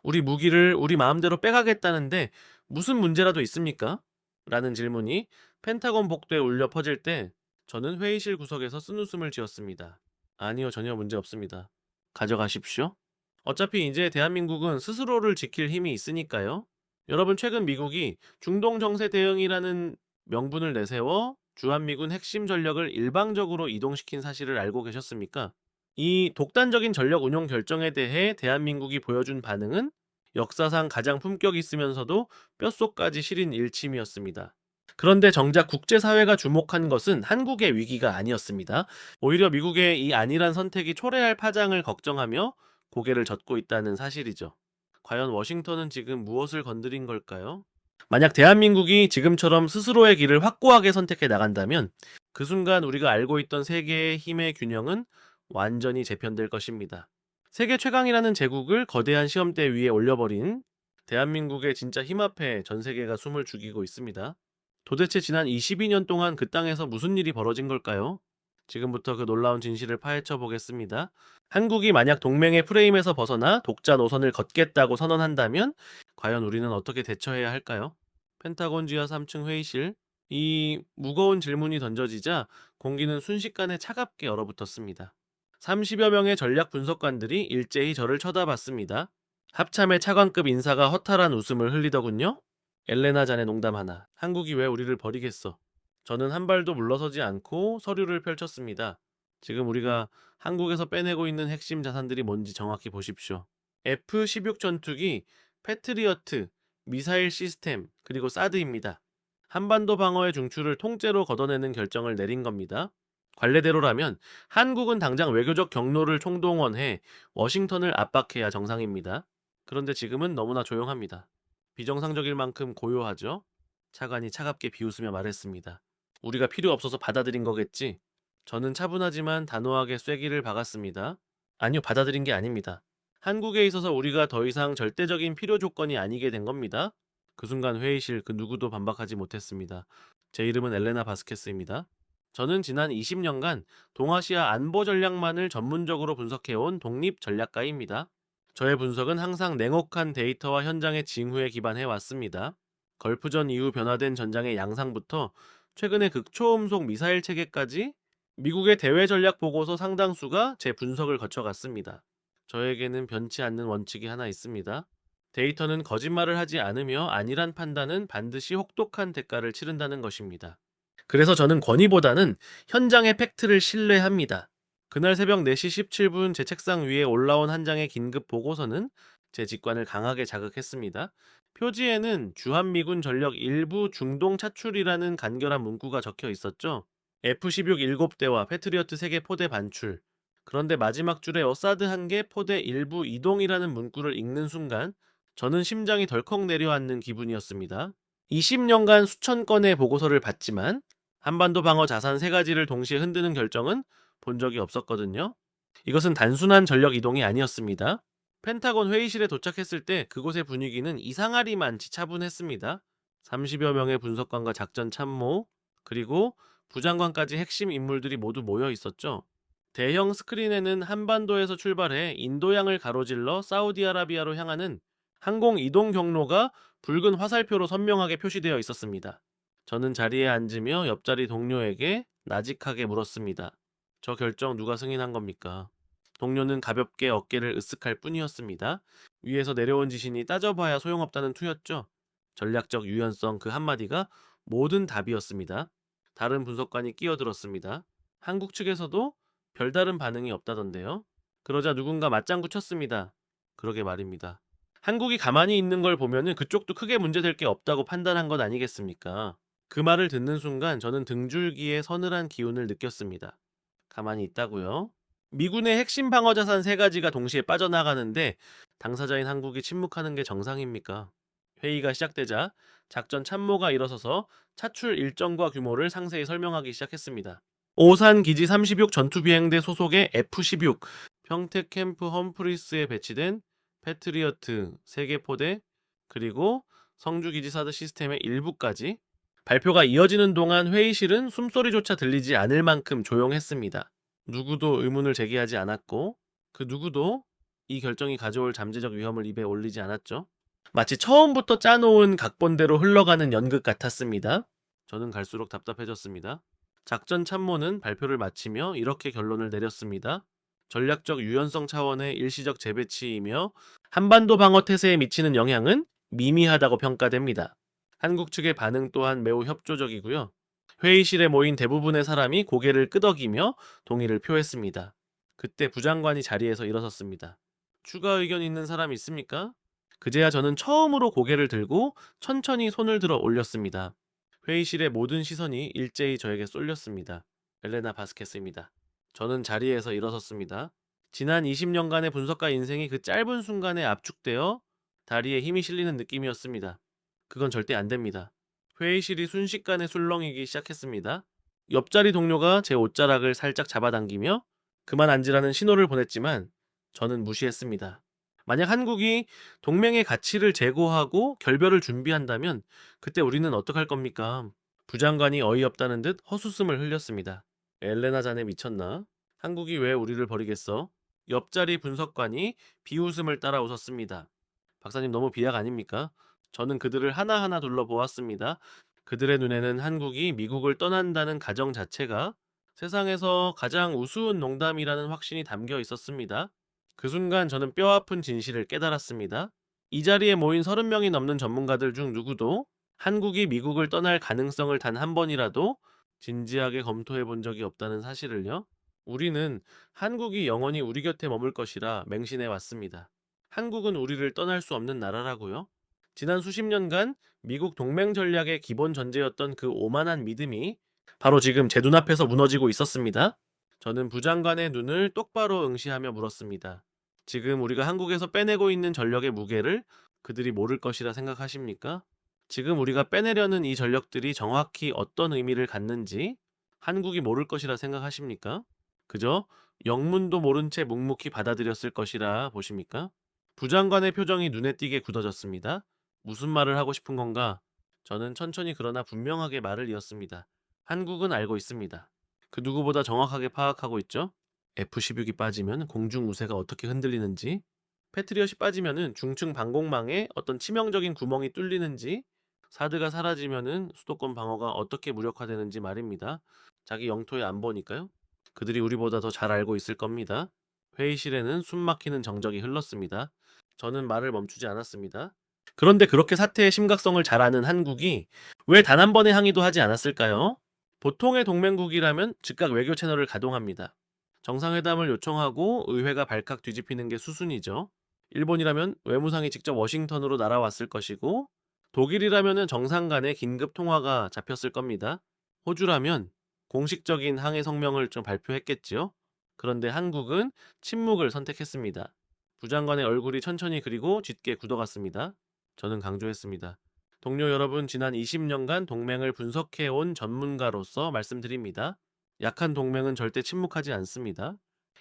우리 무기를 우리 마음대로 빼가겠다는데 무슨 문제라도 있습니까? 라는 질문이 펜타곤 복도에 울려 퍼질 때 저는 회의실 구석에서 쓴웃음을 지었습니다. 아니요, 전혀 문제 없습니다. 가져가십시오. 어차피 이제 대한민국은 스스로를 지킬 힘이 있으니까요. 여러분, 최근 미국이 중동 정세 대응이라는 명분을 내세워 주한미군 핵심 전력을 일방적으로 이동시킨 사실을 알고 계셨습니까? 이 독단적인 전력 운용 결정에 대해 대한민국이 보여준 반응은 역사상 가장 품격 있으면서도 뼛속까지 시린 일침이었습니다. 그런데 정작 국제사회가 주목한 것은 한국의 위기가 아니었습니다. 오히려 미국의 이 안일한 선택이 초래할 파장을 걱정하며 고개를 젓고 있다는 사실이죠. 과연 워싱턴은 지금 무엇을 건드린 걸까요? 만약 대한민국이 지금처럼 스스로의 길을 확고하게 선택해 나간다면 그 순간 우리가 알고 있던 세계의 힘의 균형은 완전히 재편될 것입니다. 세계 최강이라는 제국을 거대한 시험대 위에 올려버린 대한민국의 진짜 힘 앞에 전 세계가 숨을 죽이고 있습니다. 도대체 지난 22년 동안 그 땅에서 무슨 일이 벌어진 걸까요? 지금부터 그 놀라운 진실을 파헤쳐 보겠습니다. 한국이 만약 동맹의 프레임에서 벗어나 독자 노선을 걷겠다고 선언한다면 과연 우리는 어떻게 대처해야 할까요? 펜타곤 지하 3층 회의실. 이 무거운 질문이 던져지자 공기는 순식간에 차갑게 얼어붙었습니다. 30여 명의 전략 분석관들이 일제히 저를 쳐다봤습니다. 합참의 차관급 인사가 허탈한 웃음을 흘리더군요. 엘레나 잔의 농담 하나. 한국이 왜 우리를 버리겠어? 저는 한 발도 물러서지 않고 서류를 펼쳤습니다. 지금 우리가 한국에서 빼내고 있는 핵심 자산들이 뭔지 정확히 보십시오. F-16 전투기, 패트리어트, 미사일 시스템, 그리고 사드입니다. 한반도 방어의 중추를 통째로 걷어내는 결정을 내린 겁니다. 관례대로라면 한국은 당장 외교적 경로를 총동원해 워싱턴을 압박해야 정상입니다. 그런데 지금은 너무나 조용합니다. 비정상적일 만큼 고요하죠. 차관이 차갑게 비웃으며 말했습니다. 우리가 필요 없어서 받아들인 거겠지? 저는 차분하지만 단호하게 쐐기를 박았습니다. 아니요, 받아들인 게 아닙니다. 한국에 있어서 우리가 더 이상 절대적인 필요 조건이 아니게 된 겁니다. 그 순간 회의실 그 누구도 반박하지 못했습니다. 제 이름은 엘레나 바스케스입니다. 저는 지난 20년간 동아시아 안보 전략만을 전문적으로 분석해온 독립 전략가입니다. 저의 분석은 항상 냉혹한 데이터와 현장의 징후에 기반해 왔습니다. 걸프전 이후 변화된 전장의 양상부터 최근의 극초음속 미사일 체계까지 미국의 대외 전략 보고서 상당수가 제 분석을 거쳐갔습니다. 저에게는 변치 않는 원칙이 하나 있습니다. 데이터는 거짓말을 하지 않으며 안일한 판단은 반드시 혹독한 대가를 치른다는 것입니다. 그래서 저는 권위보다는 현장의 팩트를 신뢰합니다. 그날 새벽 4시 17분 제 책상 위에 올라온 한 장의 긴급 보고서는 제 직관을 강하게 자극했습니다. 표지에는 주한미군 전력 일부 중동 차출이라는 간결한 문구가 적혀 있었죠. F-16 7대와 패트리어트 3개 포대 반출. 그런데 마지막 줄에 어사드 1개 포대 일부 이동이라는 문구를 읽는 순간 저는 심장이 덜컥 내려앉는 기분이었습니다. 20년간 수천 건의 보고서를 봤지만 한반도 방어 자산 3가지를 동시에 흔드는 결정은 본 적이 없었거든요. 이것은 단순한 전력 이동이 아니었습니다. 펜타곤 회의실에 도착했을 때 그곳의 분위기는 이상하리만치 차분했습니다. 30여 명의 분석관과 작전 참모, 그리고 부장관까지 핵심 인물들이 모두 모여 있었죠. 대형 스크린에는 한반도에서 출발해 인도양을 가로질러 사우디아라비아로 향하는 항공 이동 경로가 붉은 화살표로 선명하게 표시되어 있었습니다. 저는 자리에 앉으며 옆자리 동료에게 나직하게 물었습니다. 저 결정 누가 승인한 겁니까? 동료는 가볍게 어깨를 으쓱할 뿐이었습니다. 위에서 내려온 지신이 따져봐야 소용없다는 투였죠. 전략적 유연성 그 한마디가 모든 답이었습니다. 다른 분석관이 끼어들었습니다. 한국 측에서도 별다른 반응이 없다던데요. 그러자 누군가 맞장구 쳤습니다. 그러게 말입니다. 한국이 가만히 있는 걸 보면은 그쪽도 크게 문제될 게 없다고 판단한 것 아니겠습니까? 그 말을 듣는 순간 저는 등줄기에 서늘한 기운을 느꼈습니다. 가만히 있다고요? 미군의 핵심 방어 자산 3가지가 동시에 빠져나가는데 당사자인 한국이 침묵하는 게 정상입니까? 회의가 시작되자 작전 참모가 일어서서 차출 일정과 규모를 상세히 설명하기 시작했습니다. 오산 기지 36 전투비행대 소속의 F-16, 평택 캠프 험프리스에 배치된 패트리어트 3개 포대, 그리고 성주 기지 사드 시스템의 일부까지. 발표가 이어지는 동안 회의실은 숨소리조차 들리지 않을 만큼 조용했습니다. 누구도 의문을 제기하지 않았고 그 누구도 이 결정이 가져올 잠재적 위험을 입에 올리지 않았죠. 마치 처음부터 짜놓은 각본대로 흘러가는 연극 같았습니다. 저는 갈수록 답답해졌습니다. 작전 참모는 발표를 마치며 이렇게 결론을 내렸습니다. 전략적 유연성 차원의 일시적 재배치이며 한반도 방어 태세에 미치는 영향은 미미하다고 평가됩니다. 한국 측의 반응 또한 매우 협조적이고요. 회의실에 모인 대부분의 사람이 고개를 끄덕이며 동의를 표했습니다. 그때 부장관이 자리에서 일어섰습니다. 추가 의견 있는 사람 있습니까? 그제야 저는 처음으로 고개를 들고 천천히 손을 들어 올렸습니다. 회의실의 모든 시선이 일제히 저에게 쏠렸습니다. 엘레나 바스케스입니다. 저는 자리에서 일어섰습니다. 지난 20년간의 분석가 인생이 그 짧은 순간에 압축되어 다리에 힘이 실리는 느낌이었습니다. 그건 절대 안 됩니다. 회의실이 순식간에 술렁이기 시작했습니다. 옆자리 동료가 제 옷자락을 살짝 잡아당기며 그만 앉으라는 신호를 보냈지만 저는 무시했습니다. 만약 한국이 동맹의 가치를 제고하고 결별을 준비한다면 그때 우리는 어떡할 겁니까? 부장관이 어이없다는 듯 헛웃음을 흘렸습니다. 엘레나 자네 미쳤나? 한국이 왜 우리를 버리겠어? 옆자리 분석관이 비웃음을 따라 웃었습니다. 박사님 너무 비약 아닙니까? 저는 그들을 하나하나 둘러보았습니다. 그들의 눈에는 한국이 미국을 떠난다는 가정 자체가 세상에서 가장 우스운 농담이라는 확신이 담겨 있었습니다. 그 순간 저는 뼈아픈 진실을 깨달았습니다. 이 자리에 모인 30명이 넘는 전문가들 중 누구도 한국이 미국을 떠날 가능성을 단 한 번이라도 진지하게 검토해 본 적이 없다는 사실을요. 우리는 한국이 영원히 우리 곁에 머물 것이라 맹신해 왔습니다. 한국은 우리를 떠날 수 없는 나라라고요. 지난 수십 년간 미국 동맹 전략의 기본 전제였던 그 오만한 믿음이 바로 지금 제 눈앞에서 무너지고 있었습니다. 저는 부장관의 눈을 똑바로 응시하며 물었습니다. 지금 우리가 한국에서 빼내고 있는 전력의 무게를 그들이 모를 것이라 생각하십니까? 지금 우리가 빼내려는 이 전력들이 정확히 어떤 의미를 갖는지 한국이 모를 것이라 생각하십니까? 그저 영문도 모른 채 묵묵히 받아들였을 것이라 보십니까? 부장관의 표정이 눈에 띄게 굳어졌습니다. 무슨 말을 하고 싶은 건가? 저는 천천히 그러나 분명하게 말을 이었습니다. 한국은 알고 있습니다. 그 누구보다 정확하게 파악하고 있죠? F-16이 빠지면 공중 우세가 어떻게 흔들리는지, 패트리엇이 빠지면은 중층 방공망에 어떤 치명적인 구멍이 뚫리는지, 사드가 사라지면은 수도권 방어가 어떻게 무력화되는지 말입니다. 자기 영토의 안보니까요. 그들이 우리보다 더 잘 알고 있을 겁니다. 회의실에는 숨막히는 정적이 흘렀습니다. 저는 말을 멈추지 않았습니다. 그런데 그렇게 사태의 심각성을 잘 아는 한국이 왜 단 한 번의 항의도 하지 않았을까요? 보통의 동맹국이라면 즉각 외교 채널을 가동합니다. 정상회담을 요청하고 의회가 발칵 뒤집히는 게 수순이죠. 일본이라면 외무상이 직접 워싱턴으로 날아왔을 것이고, 독일이라면 정상 간의 긴급 통화가 잡혔을 겁니다. 호주라면 공식적인 항해 성명을 좀 발표했겠지요. 그런데 한국은 침묵을 선택했습니다. 부장관의 얼굴이 천천히 그리고 짙게 굳어갔습니다. 저는 강조했습니다. 동료 여러분, 지난 20년간 동맹을 분석해온 전문가로서 말씀드립니다. 약한 동맹은 절대 침묵하지 않습니다.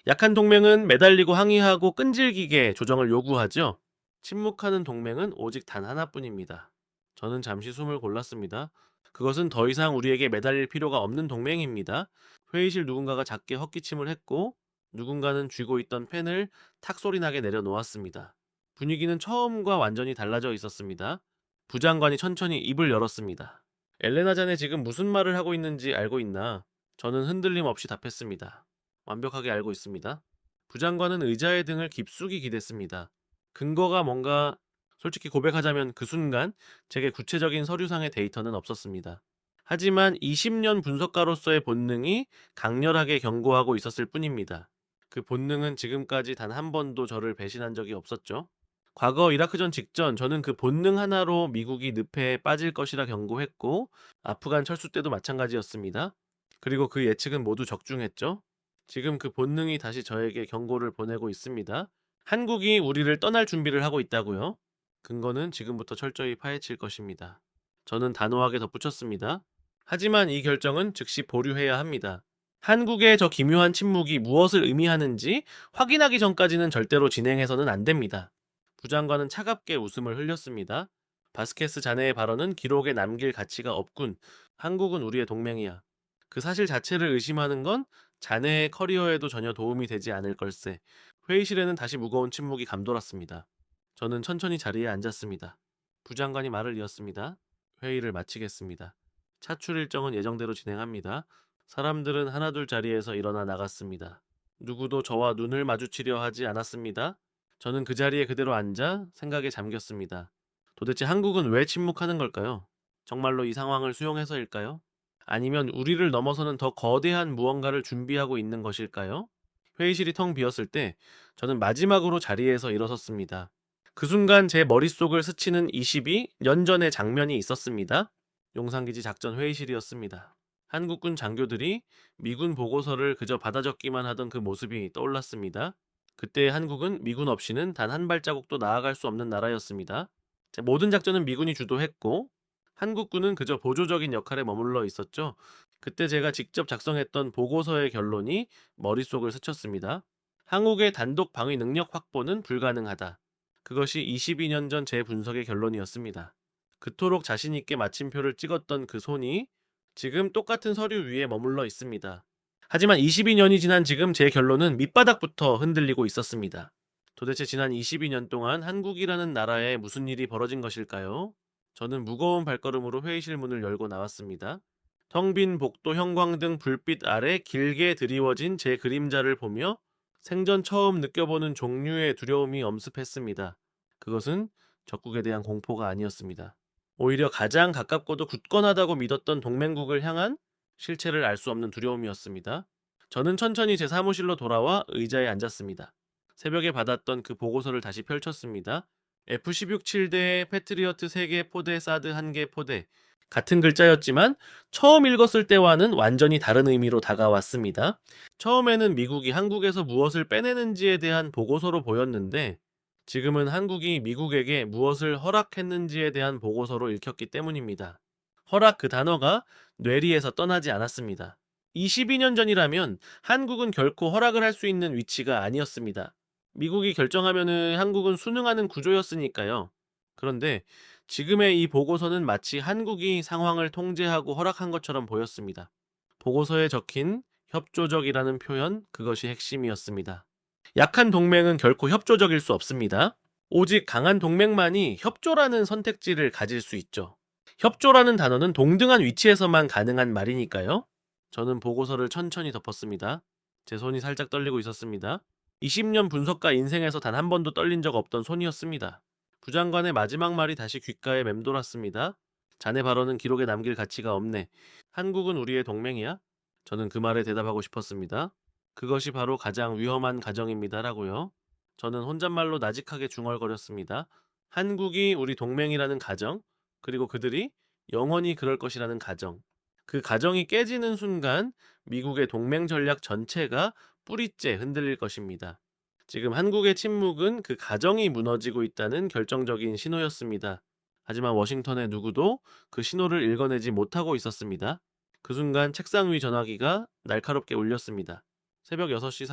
약한 동맹은 매달리고 항의하고 끈질기게 조정을 요구하죠. 침묵하는 동맹은 오직 단 하나뿐입니다. 저는 잠시 숨을 골랐습니다. 그것은 더 이상 우리에게 매달릴 필요가 없는 동맹입니다. 회의실 누군가가 작게 헛기침을 했고 누군가는 쥐고 있던 펜을 탁 소리 나게 내려놓았습니다. 분위기는 처음과 완전히 달라져 있었습니다. 부장관이 천천히 입을 열었습니다. 엘레나 자네 지금 무슨 말을 하고 있는지 알고 있나? 저는 흔들림 없이 답했습니다. 완벽하게 알고 있습니다. 부장관은 의자의 등을 깊숙이 기댔습니다. 근거가 뭔가 솔직히 고백하자면 그 순간 제게 구체적인 서류상의 데이터는 없었습니다. 하지만 20년 분석가로서의 본능이 강렬하게 경고하고 있었을 뿐입니다. 그 본능은 지금까지 단 한 번도 저를 배신한 적이 없었죠. 과거 이라크전 직전 저는 그 본능 하나로 미국이 늪에 빠질 것이라 경고했고 아프간 철수 때도 마찬가지였습니다. 그리고 그 예측은 모두 적중했죠. 지금 그 본능이 다시 저에게 경고를 보내고 있습니다. 한국이 우리를 떠날 준비를 하고 있다고요? 근거는 지금부터 철저히 파헤칠 것입니다. 저는 단호하게 덧붙였습니다. 하지만 이 결정은 즉시 보류해야 합니다. 한국의 저 기묘한 침묵이 무엇을 의미하는지 확인하기 전까지는 절대로 진행해서는 안 됩니다. 부장관은 차갑게 웃음을 흘렸습니다. 바스케스 자네의 발언은 기록에 남길 가치가 없군. 한국은 우리의 동맹이야. 그 사실 자체를 의심하는 건 자네의 커리어에도 전혀 도움이 되지 않을 걸세. 회의실에는 다시 무거운 침묵이 감돌았습니다. 저는 천천히 자리에 앉았습니다. 부장관이 말을 이었습니다. 회의를 마치겠습니다. 차출 일정은 예정대로 진행합니다. 사람들은 하나둘 자리에서 일어나 나갔습니다. 누구도 저와 눈을 마주치려 하지 않았습니다. 저는 그 자리에 그대로 앉아 생각에 잠겼습니다. 도대체 한국은 왜 침묵하는 걸까요? 정말로 이 상황을 수용해서일까요? 아니면 우리를 넘어서는 더 거대한 무언가를 준비하고 있는 것일까요? 회의실이 텅 비었을 때 저는 마지막으로 자리에서 일어섰습니다. 그 순간 제 머릿속을 스치는 22년 전의 장면이 있었습니다. 용산기지 작전 회의실이었습니다. 한국군 장교들이 미군 보고서를 그저 받아 적기만 하던 그 모습이 떠올랐습니다. 그때 한국은 미군 없이는 단 한 발자국도 나아갈 수 없는 나라였습니다. 모든 작전은 미군이 주도했고 한국군은 그저 보조적인 역할에 머물러 있었죠. 그때 제가 직접 작성했던 보고서의 결론이 머릿속을 스쳤습니다. 한국의 단독 방위 능력 확보는 불가능하다. 그것이 22년 전 제 분석의 결론이었습니다. 그토록 자신있게 마침표를 찍었던 그 손이 지금 똑같은 서류 위에 머물러 있습니다. 하지만 22년이 지난 지금 제 결론은 밑바닥부터 흔들리고 있었습니다. 도대체 지난 22년 동안 한국이라는 나라에 무슨 일이 벌어진 것일까요? 저는 무거운 발걸음으로 회의실 문을 열고 나왔습니다. 텅 빈 복도 형광등 불빛 아래 길게 드리워진 제 그림자를 보며 생전 처음 느껴보는 종류의 두려움이 엄습했습니다. 그것은 적국에 대한 공포가 아니었습니다. 오히려 가장 가깝고도 굳건하다고 믿었던 동맹국을 향한 실체를 알 수 없는 두려움이었습니다. 저는 천천히 제 사무실로 돌아와 의자에 앉았습니다. 새벽에 받았던 그 보고서를 다시 펼쳤습니다. F-16 패트리어트 3개 포대 사드 1개 포대. 같은 글자였지만 처음 읽었을 때와는 완전히 다른 의미로 다가왔습니다. 처음에는 미국이 한국에서 무엇을 빼내는지에 대한 보고서로 보였는데 지금은 한국이 미국에게 무엇을 허락했는지에 대한 보고서로 읽혔기 때문입니다. 허락 그 단어가 뇌리에서 떠나지 않았습니다. 22년 전이라면 한국은 결코 허락을 할 수 있는 위치가 아니었습니다. 미국이 결정하면은 한국은 순응하는 구조였으니까요. 그런데 지금의 이 보고서는 마치 한국이 상황을 통제하고 허락한 것처럼 보였습니다. 보고서에 적힌 협조적이라는 표현, 그것이 핵심이었습니다. 약한 동맹은 결코 협조적일 수 없습니다. 오직 강한 동맹만이 협조라는 선택지를 가질 수 있죠. 협조라는 단어는 동등한 위치에서만 가능한 말이니까요. 저는 보고서를 천천히 덮었습니다. 제 손이 살짝 떨리고 있었습니다. 20년 분석가 인생에서 단 한 번도 떨린 적 없던 손이었습니다. 부장관의 마지막 말이 다시 귓가에 맴돌았습니다. 자네 발언은 기록에 남길 가치가 없네. 한국은 우리의 동맹이야? 저는 그 말에 대답하고 싶었습니다. 그것이 바로 가장 위험한 가정입니다라고요. 저는 혼잣말로 나직하게 중얼거렸습니다. 한국이 우리 동맹이라는 가정, 그리고 그들이 영원히 그럴 것이라는 가정. 그 가정이 깨지는 순간 미국의 동맹 전략 전체가 뿌리째 흔들릴 것입니다. 지금 한국의 침묵은 그 가정이 무너지고 있다는 결정적인 신호였습니다. 하지만 워싱턴의 누구도 그 신호를 읽어내지 못하고 있었습니다. 그 순간 책상 위 전화기가 날카롭게 울렸습니다. 새벽 6시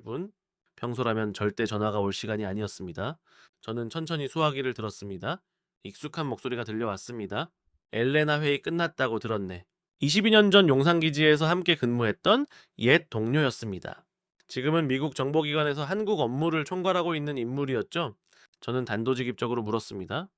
47분. 평소라면 절대 전화가 올 시간이 아니었습니다. 저는 천천히 수화기를 들었습니다. 익숙한 목소리가 들려왔습니다. 엘레나 회의 끝났다고 들었네. 22년 전 용산기지에서 함께 근무했던 옛 동료였습니다. 지금은 미국 정보기관에서 한국 업무를 총괄하고 있는 인물이었죠. 저는 단도직입적으로 물었습니다.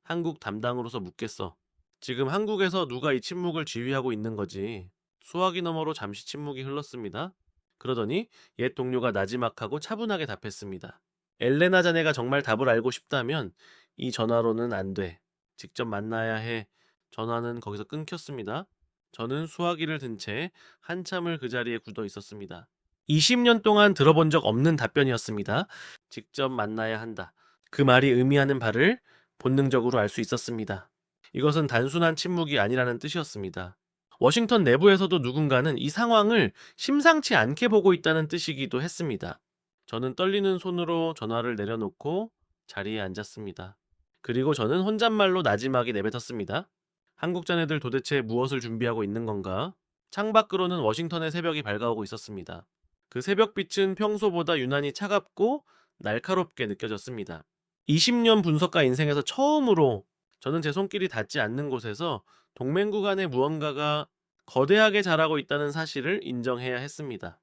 한국 담당으로서 묻겠어. 지금 한국에서 누가 이 침묵을 지휘하고 있는 거지? 수화기 너머로 잠시 침묵이 흘렀습니다. 그러더니 옛 동료가 나지막하고 차분하게 답했습니다. 엘레나 자네가 정말 답을 알고 싶다면 이 전화로는 안 돼. 직접 만나야 해. 전화는 거기서 끊겼습니다. 저는 수화기를 든 채 한참을 그 자리에 굳어 있었습니다. 20년 동안 들어본 적 없는 답변이었습니다. 직접 만나야 한다. 그 말이 의미하는 바를 본능적으로 알 수 있었습니다. 이것은 단순한 침묵이 아니라는 뜻이었습니다. 워싱턴 내부에서도 누군가는 이 상황을 심상치 않게 보고 있다는 뜻이기도 했습니다. 저는 떨리는 손으로 전화를 내려놓고 자리에 앉았습니다. 그리고 저는 혼잣말로 나지막이 내뱉었습니다. 한국 자네들 도대체 무엇을 준비하고 있는 건가? 창밖으로는 워싱턴의 새벽이 밝아오고 있었습니다. 그 새벽빛은 평소보다 유난히 차갑고 날카롭게 느껴졌습니다. 20년 분석가 인생에서 처음으로 저는 제 손길이 닿지 않는 곳에서 동맹국 안에 무언가가 거대하게 자라고 있다는 사실을 인정해야 했습니다.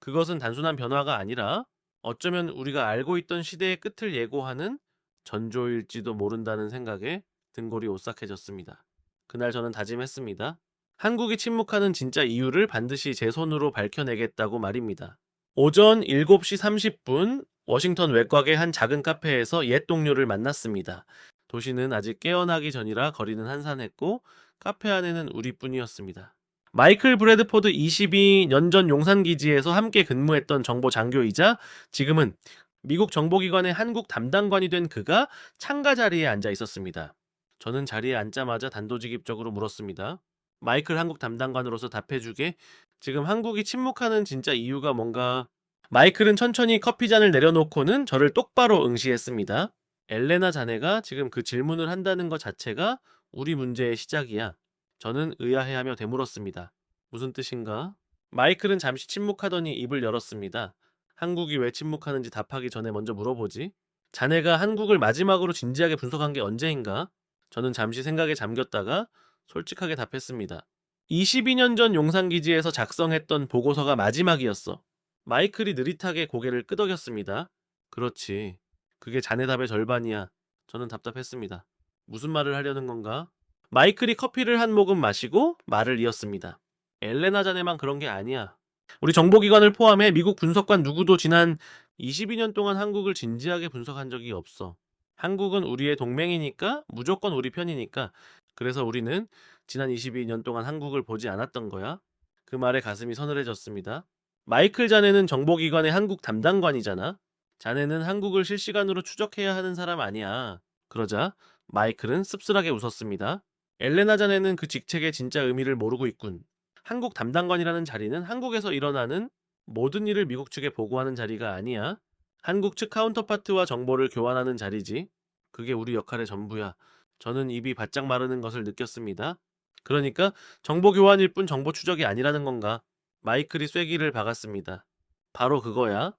그것은 단순한 변화가 아니라 어쩌면 우리가 알고 있던 시대의 끝을 예고하는 전조일지도 모른다는 생각에 등골이 오싹해졌습니다. 그날 저는 다짐했습니다. 한국이 침묵하는 진짜 이유를 반드시 제 손으로 밝혀내겠다고 말입니다. 오전 7시 30분 워싱턴 외곽의 한 작은 카페에서 옛 동료를 만났습니다. 도시는 아직 깨어나기 전이라 거리는 한산했고 카페 안에는 우리뿐이었습니다. 마이클 브래드포드 22년 전 용산기지에서 함께 근무했던 정보 장교이자 지금은 미국 정보기관의 한국 담당관이 된 그가 창가 자리에 앉아 있었습니다. 저는 자리에 앉자마자 단도직입적으로 물었습니다. 마이클 한국 담당관으로서 답해주게. 지금 한국이 침묵하는 진짜 이유가 뭔가? 마이클은 천천히 커피잔을 내려놓고는 저를 똑바로 응시했습니다. 엘레나 자네가 지금 그 질문을 한다는 것 자체가 우리 문제의 시작이야. 저는 의아해하며 되물었습니다. 무슨 뜻인가? 마이클은 잠시 침묵하더니 입을 열었습니다. 한국이 왜 침묵하는지 답하기 전에 먼저 물어보지. 자네가 한국을 마지막으로 진지하게 분석한 게 언제인가? 저는 잠시 생각에 잠겼다가 솔직하게 답했습니다. 22년 전 용산기지에서 작성했던 보고서가 마지막이었어. 마이클이 느릿하게 고개를 끄덕였습니다. 그렇지. 그게 자네 답의 절반이야. 저는 답답했습니다. 무슨 말을 하려는 건가? 마이클이 커피를 한 모금 마시고 말을 이었습니다. 엘레나 자네만 그런 게 아니야. 우리 정보기관을 포함해 미국 분석관 누구도 지난 22년 동안 한국을 진지하게 분석한 적이 없어. 한국은 우리의 동맹이니까 무조건 우리 편이니까. 그래서 우리는 지난 22년 동안 한국을 보지 않았던 거야. 그 말에 가슴이 서늘해졌습니다. 마이클 자네는 정보기관의 한국 담당관이잖아. 자네는 한국을 실시간으로 추적해야 하는 사람 아니야. 그러자 마이클은 씁쓸하게 웃었습니다. 엘레나 자네는 그 직책의 진짜 의미를 모르고 있군. 한국 담당관이라는 자리는 한국에서 일어나는 모든 일을 미국 측에 보고하는 자리가 아니야. 한국 측 카운터파트와 정보를 교환하는 자리지. 그게 우리 역할의 전부야. 저는 입이 바짝 마르는 것을 느꼈습니다. 그러니까 정보 교환일 뿐 정보 추적이 아니라는 건가? 마이클이 쐐기를 박았습니다. 바로 그거야.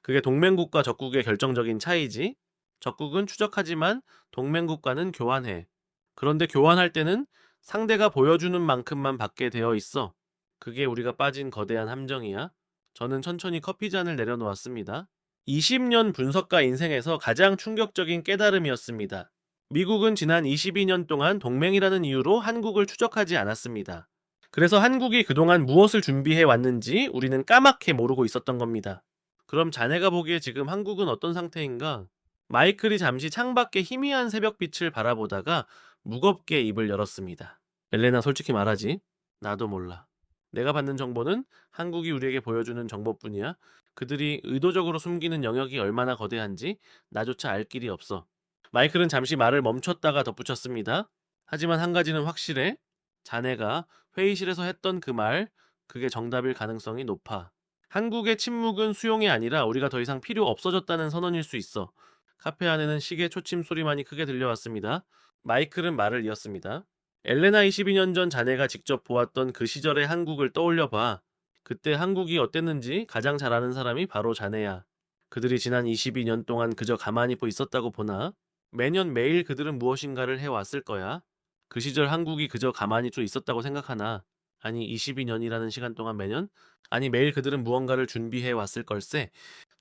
그게 동맹국과 적국의 결정적인 차이지. 적국은 추적하지만 동맹국과는 교환해. 그런데 교환할 때는 상대가 보여주는 만큼만 받게 되어 있어. 그게 우리가 빠진 거대한 함정이야. 저는 천천히 커피잔을 내려놓았습니다. 20년 분석가 인생에서 가장 충격적인 깨달음이었습니다. 미국은 지난 22년 동안 동맹이라는 이유로 한국을 추적하지 않았습니다. 그래서 한국이 그동안 무엇을 준비해 왔는지 우리는 까맣게 모르고 있었던 겁니다. 그럼 자네가 보기에 지금 한국은 어떤 상태인가? 마이클이 잠시 창밖의 희미한 새벽빛을 바라보다가 무겁게 입을 열었습니다. 엘레나 솔직히 말하지. 나도 몰라. 내가 받는 정보는 한국이 우리에게 보여주는 정보뿐이야. 그들이 의도적으로 숨기는 영역이 얼마나 거대한지 나조차 알 길이 없어. 마이클은 잠시 말을 멈췄다가 덧붙였습니다. 하지만 한 가지는 확실해. 자네가 회의실에서 했던 그 말, 그게 정답일 가능성이 높아. 한국의 침묵은 수용이 아니라 우리가 더 이상 필요 없어졌다는 선언일 수 있어. 카페 안에는 시계 초침 소리만이 크게 들려왔습니다. 마이클은 말을 이었습니다. 엘레나 22년 전 자네가 직접 보았던 그 시절의 한국을 떠올려봐. 그때 한국이 어땠는지 가장 잘 아는 사람이 바로 자네야. 그들이 지난 22년 동안 그저 가만히 있었다고 보나? 매년 매일 그들은 무엇인가를 해왔을 거야. 그 시절 한국이 그저 가만히 좀 있었다고 생각하나? 아니 22년이라는 시간 동안 매년? 아니 매일 그들은 무언가를 준비해 왔을 걸세.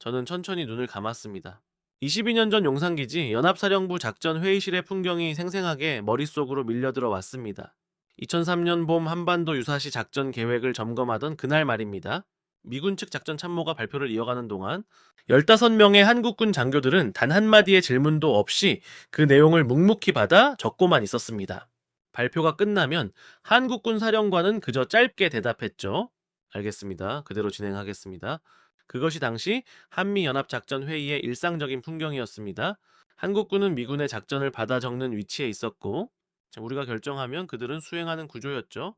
저는 천천히 눈을 감았습니다. 22년 전 용산기지 연합사령부 작전 회의실의 풍경이 생생하게 머릿속으로 밀려들어 왔습니다. 2003년 봄 한반도 유사시 작전 계획을 점검하던 그날 말입니다. 미군 측 작전 참모가 발표를 이어가는 동안 15명의 한국군 장교들은 단 한마디의 질문도 없이 그 내용을 묵묵히 받아 적고만 있었습니다. 발표가 끝나면 한국군 사령관은 그저 짧게 대답했죠. 알겠습니다. 그대로 진행하겠습니다. 그것이 당시 한미연합작전회의의 일상적인 풍경이었습니다. 한국군은 미군의 작전을 받아 적는 위치에 있었고 우리가 결정하면 그들은 수행하는 구조였죠.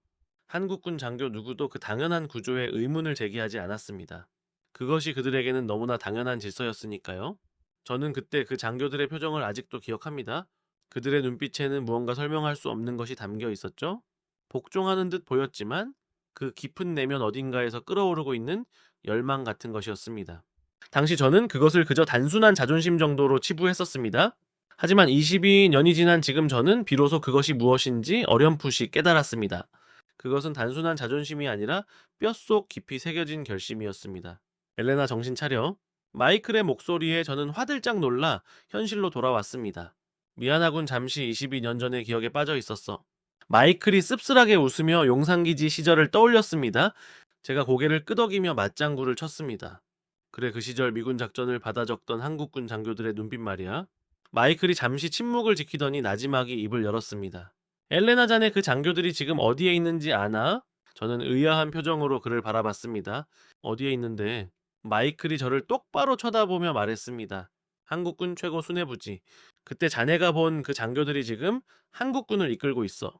한국군 장교 누구도 그 당연한 구조에 의문을 제기하지 않았습니다. 그것이 그들에게는 너무나 당연한 질서였으니까요. 저는 그때 그 장교들의 표정을 아직도 기억합니다. 그들의 눈빛에는 무언가 설명할 수 없는 것이 담겨 있었죠. 복종하는 듯 보였지만 그 깊은 내면 어딘가에서 끓어오르고 있는 열망 같은 것이었습니다. 당시 저는 그것을 그저 단순한 자존심 정도로 치부했었습니다. 하지만 22년이 지난 지금 저는 비로소 그것이 무엇인지 어렴풋이 깨달았습니다. 그것은 단순한 자존심이 아니라 뼛속 깊이 새겨진 결심이었습니다. 엘레나 정신 차려. 마이클의 목소리에 저는 화들짝 놀라 현실로 돌아왔습니다. 미안하군 잠시 22년 전의 기억에 빠져 있었어. 마이클이 씁쓸하게 웃으며 용산기지 시절을 떠올렸습니다. 제가 고개를 끄덕이며 맞장구를 쳤습니다. 그래 그 시절 미군 작전을 받아 적던 한국군 장교들의 눈빛 말이야. 마이클이 잠시 침묵을 지키더니 나지막이 입을 열었습니다. 엘레나 자네 그 장교들이 지금 어디에 있는지 아나? 저는 의아한 표정으로 그를 바라봤습니다. 어디에 있는데? 마이클이 저를 똑바로 쳐다보며 말했습니다. 한국군 최고 수뇌부지. 그때 자네가 본 그 장교들이 지금 한국군을 이끌고 있어.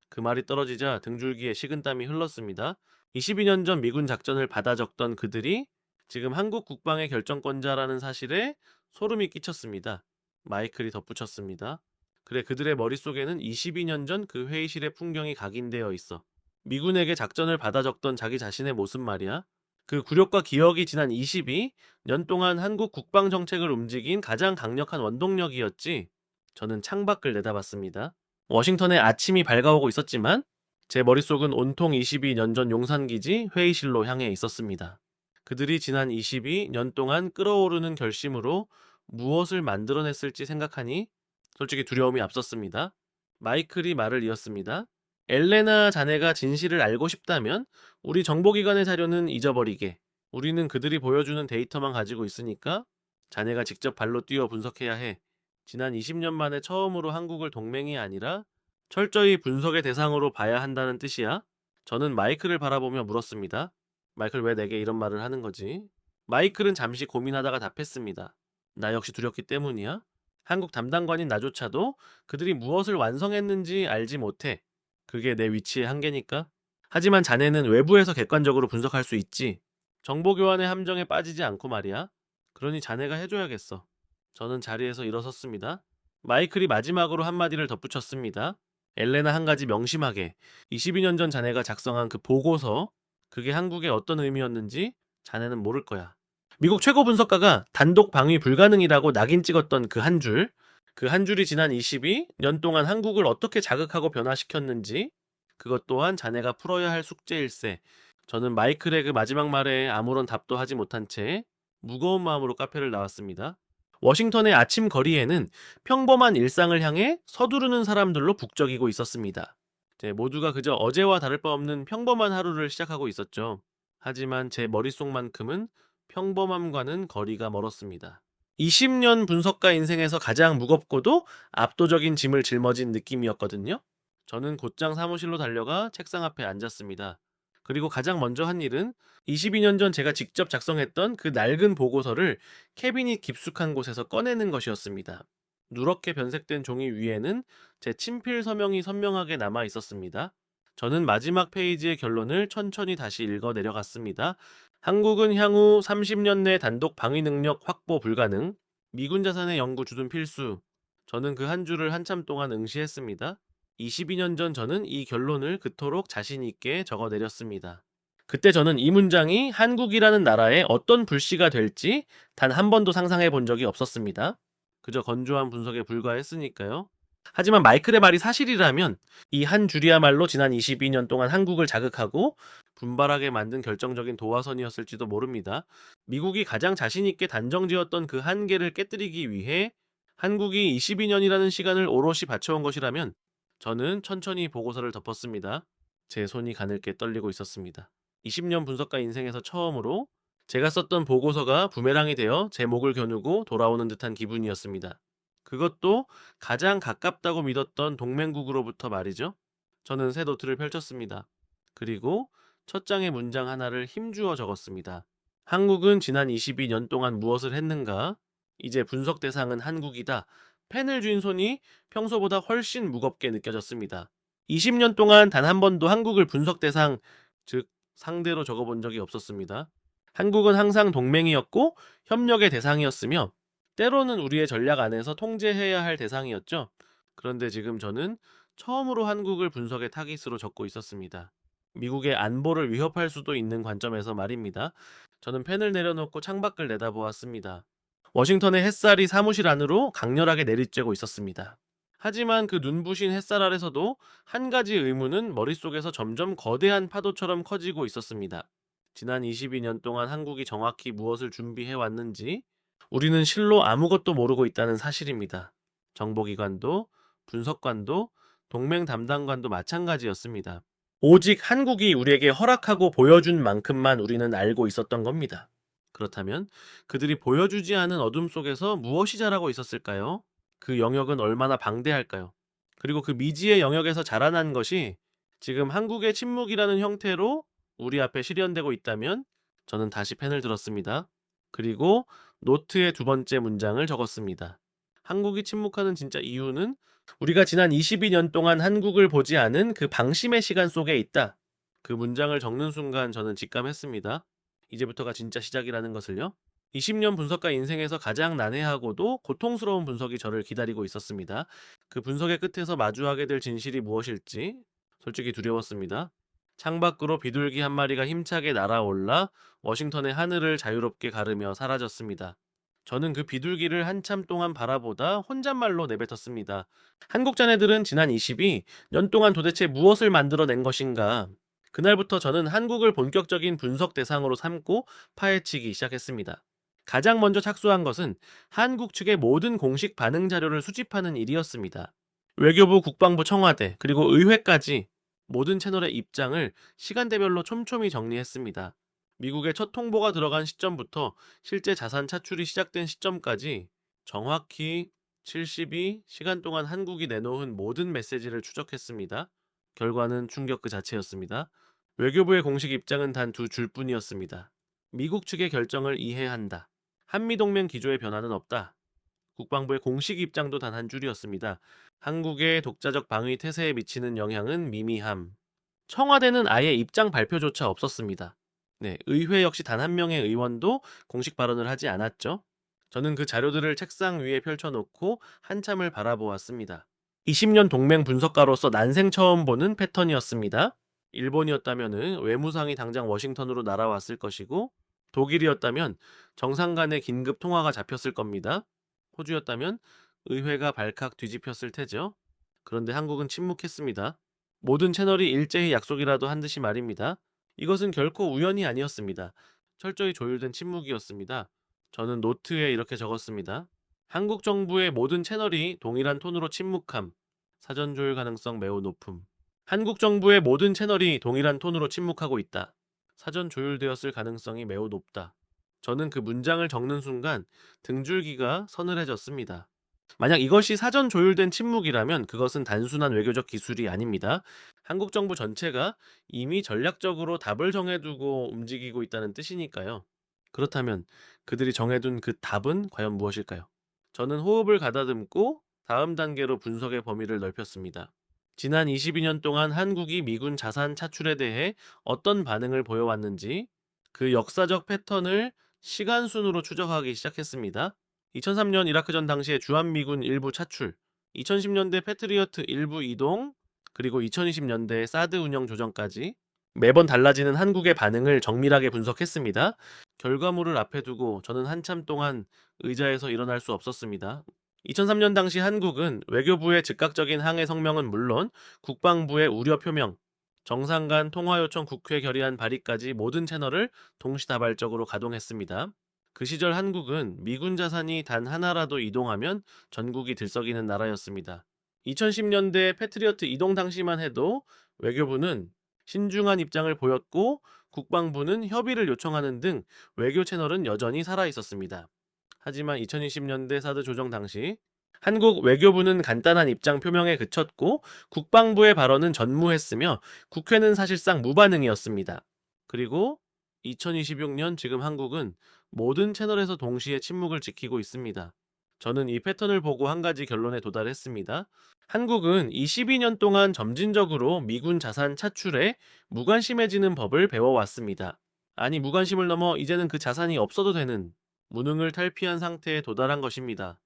그 말이 떨어지자 등줄기에 식은땀이 흘렀습니다. 22년 전 미군 작전을 받아 적던 그들이 지금 한국 국방의 결정권자라는 사실에 소름이 끼쳤습니다. 마이클이 덧붙였습니다. 그래 그들의 머릿속에는 22년 전 그 회의실의 풍경이 각인되어 있어. 미군에게 작전을 받아 적던 자기 자신의 모습 말이야. 그 굴욕과 기억이 지난 22년 동안 한국 국방 정책을 움직인 가장 강력한 원동력이었지. 저는 창밖을 내다봤습니다. 워싱턴에 아침이 밝아오고 있었지만 제 머릿속은 온통 22년 전 용산기지 회의실로 향해 있었습니다. 그들이 지난 22년 동안 끓어오르는 결심으로 무엇을 만들어냈을지 생각하니 솔직히 두려움이 앞섰습니다. 마이클이 말을 이었습니다. 엘레나 자네가 진실을 알고 싶다면 우리 정보기관의 자료는 잊어버리게. 우리는 그들이 보여주는 데이터만 가지고 있으니까 자네가 직접 발로 뛰어 분석해야 해. 지난 20년 만에 처음으로 한국을 동맹이 아니라 철저히 분석의 대상으로 봐야 한다는 뜻이야? 저는 마이클을 바라보며 물었습니다. 마이클 왜 내게 이런 말을 하는 거지? 마이클은 잠시 고민하다가 답했습니다. 나 역시 두렵기 때문이야? 한국 담당관인 나조차도 그들이 무엇을 완성했는지 알지 못해. 그게 내 위치의 한계니까. 하지만 자네는 외부에서 객관적으로 분석할 수 있지. 정보교환의 함정에 빠지지 않고 말이야. 그러니 자네가 해줘야겠어. 저는 자리에서 일어섰습니다. 마이클이 마지막으로 한마디를 덧붙였습니다. 엘레나 한 가지 명심하게. 22년 전 자네가 작성한 그 보고서, 그게 한국에 어떤 의미였는지 자네는 모를 거야. 미국 최고 분석가가 단독 방위 불가능이라고 낙인 찍었던 그 한 줄, 그 한 줄이 지난 22년 동안 한국을 어떻게 자극하고 변화시켰는지 그것 또한 자네가 풀어야 할 숙제일세. 저는 마이클의 그 마지막 말에 아무런 답도 하지 못한 채 무거운 마음으로 카페를 나왔습니다. 워싱턴의 아침 거리에는 평범한 일상을 향해 서두르는 사람들로 북적이고 있었습니다. 모두가 그저 어제와 다를 바 없는 평범한 하루를 시작하고 있었죠. 하지만 제 머릿속만큼은 평범함과는 거리가 멀었습니다. 20년 분석가 인생에서 가장 무겁고도 압도적인 짐을 짊어진 느낌이었거든요. 저는 곧장 사무실로 달려가 책상 앞에 앉았습니다. 그리고 가장 먼저 한 일은 22년 전 제가 직접 작성했던 그 낡은 보고서를 캐비닛 깊숙한 곳에서 꺼내는 것이었습니다. 누렇게 변색된 종이 위에는 제 친필 서명이 선명하게 남아 있었습니다. 저는 마지막 페이지의 결론을 천천히 다시 읽어 내려갔습니다. 한국은 향후 30년 내 단독 방위 능력 확보 불가능, 미군 자산의 연구 주둔 필수. 저는 그 한 줄을 한참 동안 응시했습니다. 22년 전 저는 이 결론을 그토록 자신 있게 적어 내렸습니다. 그때 저는 이 문장이 한국이라는 나라에 어떤 불씨가 될지 단 한 번도 상상해 본 적이 없었습니다. 그저 건조한 분석에 불과했으니까요. 하지만 마이클의 말이 사실이라면 이 한 줄이야말로 지난 22년 동안 한국을 자극하고 분발하게 만든 결정적인 도화선이었을지도 모릅니다. 미국이 가장 자신 있게 단정지었던 그 한계를 깨뜨리기 위해 한국이 22년이라는 시간을 오롯이 바쳐온 것이라면 저는 천천히 보고서를 덮었습니다. 제 손이 가늘게 떨리고 있었습니다. 20년 분석가 인생에서 처음으로 제가 썼던 보고서가 부메랑이 되어 제 목을 겨누고 돌아오는 듯한 기분이었습니다. 그것도 가장 가깝다고 믿었던 동맹국으로부터 말이죠. 저는 새 노트를 펼쳤습니다. 그리고 첫 장의 문장 하나를 힘주어 적었습니다. 한국은 지난 22년 동안 무엇을 했는가? 이제 분석 대상은 한국이다. 펜을 쥔 손이 평소보다 훨씬 무겁게 느껴졌습니다. 20년 동안 단 한 번도 한국을 분석 대상, 즉 상대로 적어본 적이 없었습니다. 한국은 항상 동맹이었고 협력의 대상이었으며 때로는 우리의 전략 안에서 통제해야 할 대상이었죠. 그런데 지금 저는 처음으로 한국을 분석의 타깃으로 적고 있었습니다. 미국의 안보를 위협할 수도 있는 관점에서 말입니다. 저는 펜을 내려놓고 창밖을 내다보았습니다. 워싱턴의 햇살이 사무실 안으로 강렬하게 내리쬐고 있었습니다. 하지만 그 눈부신 햇살 아래서도 한 가지 의문은 머릿속에서 점점 거대한 파도처럼 커지고 있었습니다. 지난 22년 동안 한국이 정확히 무엇을 준비해 왔는지 우리는 실로 아무것도 모르고 있다는 사실입니다. 정보기관도, 분석관도, 동맹 담당관도 마찬가지였습니다. 오직 한국이 우리에게 허락하고 보여준 만큼만 우리는 알고 있었던 겁니다. 그렇다면 그들이 보여주지 않은 어둠 속에서 무엇이 자라고 있었을까요? 그 영역은 얼마나 방대할까요? 그리고 그 미지의 영역에서 자라난 것이 지금 한국의 침묵이라는 형태로 우리 앞에 실현되고 있다면 저는 다시 펜을 들었습니다. 그리고 노트의 두 번째 문장을 적었습니다. 한국이 침묵하는 진짜 이유는 우리가 지난 22년 동안 한국을 보지 않은 그 방심의 시간 속에 있다. 그 문장을 적는 순간 저는 직감했습니다. 이제부터가 진짜 시작이라는 것을요. 20년 분석가 인생에서 가장 난해하고도 고통스러운 분석이 저를 기다리고 있었습니다. 그 분석의 끝에서 마주하게 될 진실이 무엇일지 솔직히 두려웠습니다. 창밖으로 비둘기 한 마리가 힘차게 날아올라 워싱턴의 하늘을 자유롭게 가르며 사라졌습니다. 저는 그 비둘기를 한참 동안 바라보다 혼잣말로 내뱉었습니다. 한국 자네들은 지난 22년 동안 도대체 무엇을 만들어낸 것인가? 그날부터 저는 한국을 본격적인 분석 대상으로 삼고 파헤치기 시작했습니다. 가장 먼저 착수한 것은 한국 측의 모든 공식 반응 자료를 수집하는 일이었습니다. 외교부, 국방부, 청와대, 그리고 의회까지 모든 채널의 입장을 시간대별로 촘촘히 정리했습니다. 미국의 첫 통보가 들어간 시점부터 실제 자산 차출이 시작된 시점까지 정확히 72시간 동안 한국이 내놓은 모든 메시지를 추적했습니다. 결과는 충격 그 자체였습니다. 외교부의 공식 입장은 단 두 줄뿐이었습니다. 미국 측의 결정을 이해한다. 한미동맹 기조의 변화는 없다. 국방부의 공식 입장도 단 한 줄이었습니다. 한국의 독자적 방위 태세에 미치는 영향은 미미함. 청와대는 아예 입장 발표조차 없었습니다. 네, 의회 역시 단 한 명의 의원도 공식 발언을 하지 않았죠. 저는 그 자료들을 책상 위에 펼쳐놓고 한참을 바라보았습니다. 20년 동맹 분석가로서 난생 처음 보는 패턴이었습니다. 일본이었다면 외무상이 당장 워싱턴으로 날아왔을 것이고, 독일이었다면 정상 간의 긴급 통화가 잡혔을 겁니다. 호주였다면 의회가 발칵 뒤집혔을 테죠. 그런데 한국은 침묵했습니다. 모든 채널이 일제히 약속이라도 한 듯이 말입니다. 이것은 결코 우연이 아니었습니다. 철저히 조율된 침묵이었습니다. 저는 노트에 이렇게 적었습니다. 한국 정부의 모든 채널이 동일한 톤으로 침묵함. 사전 조율 가능성 매우 높음. 한국 정부의 모든 채널이 동일한 톤으로 침묵하고 있다. 사전 조율되었을 가능성이 매우 높다. 저는 그 문장을 적는 순간 등줄기가 서늘해졌습니다. 만약 이것이 사전 조율된 침묵이라면 그것은 단순한 외교적 기술이 아닙니다. 한국 정부 전체가 이미 전략적으로 답을 정해두고 움직이고 있다는 뜻이니까요. 그렇다면 그들이 정해둔 그 답은 과연 무엇일까요? 저는 호흡을 가다듬고 다음 단계로 분석의 범위를 넓혔습니다. 지난 22년 동안 한국이 미군 자산 차출에 대해 어떤 반응을 보여왔는지 그 역사적 패턴을 시간순으로 추적하기 시작했습니다. 2003년 이라크전 당시의 주한미군 일부 차출, 2010년대 패트리어트 일부 이동, 그리고 2020년대 사드 운영 조정까지 매번 달라지는 한국의 반응을 정밀하게 분석했습니다. 결과물을 앞에 두고 저는 한참 동안 의자에서 일어날 수 없었습니다. 2003년 당시 한국은 외교부의 즉각적인 항해 성명은 물론 국방부의 우려 표명, 정상 간 통화 요청 국회 결의안 발의까지 모든 채널을 동시다발적으로 가동했습니다. 그 시절 한국은 미군 자산이 단 하나라도 이동하면 전국이 들썩이는 나라였습니다. 2010년대 패트리어트 이동 당시만 해도 외교부는 신중한 입장을 보였고 국방부는 협의를 요청하는 등 외교 채널은 여전히 살아있었습니다. 하지만 2020년대 사드 조정 당시 한국 외교부는 간단한 입장 표명에 그쳤고 국방부의 발언은 전무했으며 국회는 사실상 무반응이었습니다. 그리고 2026년 지금 한국은 모든 채널에서 동시에 침묵을 지키고 있습니다. 저는 이 패턴을 보고 한 가지 결론에 도달했습니다. 한국은 22년 동안 점진적으로 미군 자산 차출에 무관심해지는 법을 배워왔습니다. 아니, 무관심을 넘어 이제는 그 자산이 없어도 되는 무능을 탈피한 상태에 도달한 것입니다.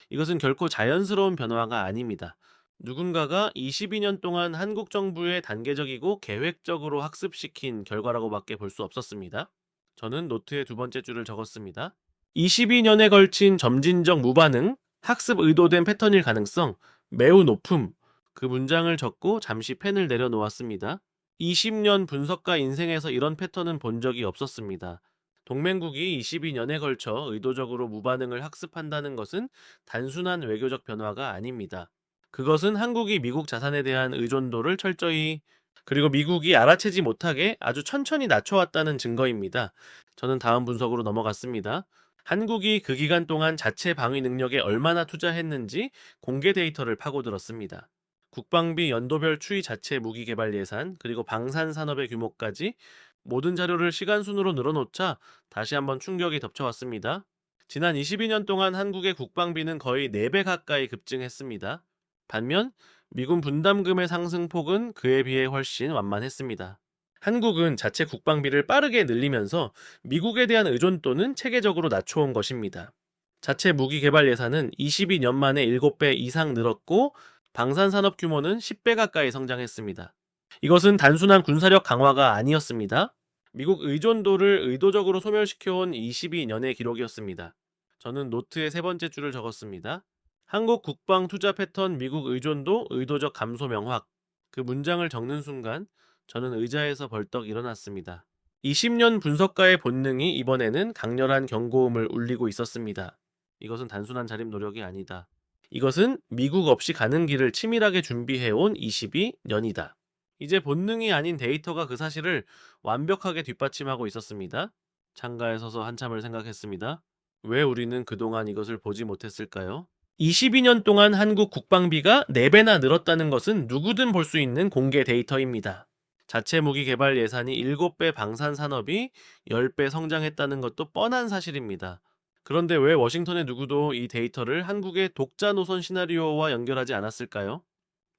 이것은 결코 자연스러운 변화가 아닙니다. 누군가가 22년 동안 한국 정부의 단계적이고 계획적으로 학습시킨 결과라고밖에 볼 수 없었습니다. 저는 노트의 두 번째 줄을 적었습니다. 22년에 걸친 점진적 무반응, 학습 의도된 패턴일 가능성 매우 높음. 그 문장을 적고 잠시 펜을 내려놓았습니다. 20년 분석가 인생에서 이런 패턴은 본 적이 없었습니다. 동맹국이 22년에 걸쳐 의도적으로 무반응을 학습한다는 것은 단순한 외교적 변화가 아닙니다. 그것은 한국이 미국 자산에 대한 의존도를 철저히, 그리고 미국이 알아채지 못하게 아주 천천히 낮춰왔다는 증거입니다. 저는 다음 분석으로 넘어갔습니다. 한국이 그 기간 동안 자체 방위 능력에 얼마나 투자했는지 공개 데이터를 파고들었습니다. 국방비 연도별 추이 자체 무기 개발 예산, 그리고 방산 산업의 규모까지 모든 자료를 시간 순으로 늘어놓자 다시 한번 충격이 덮쳐왔습니다. 지난 22년 동안 한국의 국방비는 거의 4배 가까이 급증했습니다. 반면 미군 분담금의 상승폭은 그에 비해 훨씬 완만했습니다. 한국은 자체 국방비를 빠르게 늘리면서 미국에 대한 의존도는 체계적으로 낮춰온 것입니다. 자체 무기 개발 예산은 22년 만에 7배 이상 늘었고 방산산업 규모는 10배 가까이 성장했습니다. 이것은 단순한 군사력 강화가 아니었습니다. 미국 의존도를 의도적으로 소멸시켜온 22년의 기록이었습니다. 저는 노트의 세 번째 줄을 적었습니다. 한국 국방 투자 패턴 미국 의존도 의도적 감소 명확. 그 문장을 적는 순간 저는 의자에서 벌떡 일어났습니다. 20년 분석가의 본능이 이번에는 강렬한 경고음을 울리고 있었습니다. 이것은 단순한 자립 노력이 아니다. 이것은 미국 없이 가는 길을 치밀하게 준비해온 22년이다. 이제 본능이 아닌 데이터가 그 사실을 완벽하게 뒷받침하고 있었습니다. 창가에 서서 한참을 생각했습니다. 왜 우리는 그동안 이것을 보지 못했을까요? 22년 동안 한국 국방비가 4배나 늘었다는 것은 누구든 볼 수 있는 공개 데이터입니다. 자체 무기 개발 예산이 7배, 방산 산업이 10배 성장했다는 것도 뻔한 사실입니다. 그런데 왜 워싱턴의 누구도 이 데이터를 한국의 독자 노선 시나리오와 연결하지 않았을까요?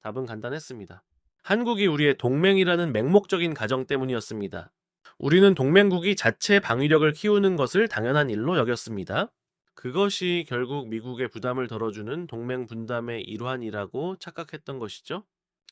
답은 간단했습니다. 한국이 우리의 동맹이라는 맹목적인 가정 때문이었습니다. 우리는 동맹국이 자체 방위력을 키우는 것을 당연한 일로 여겼습니다. 그것이 결국 미국의 부담을 덜어주는 동맹 분담의 일환이라고 착각했던 것이죠.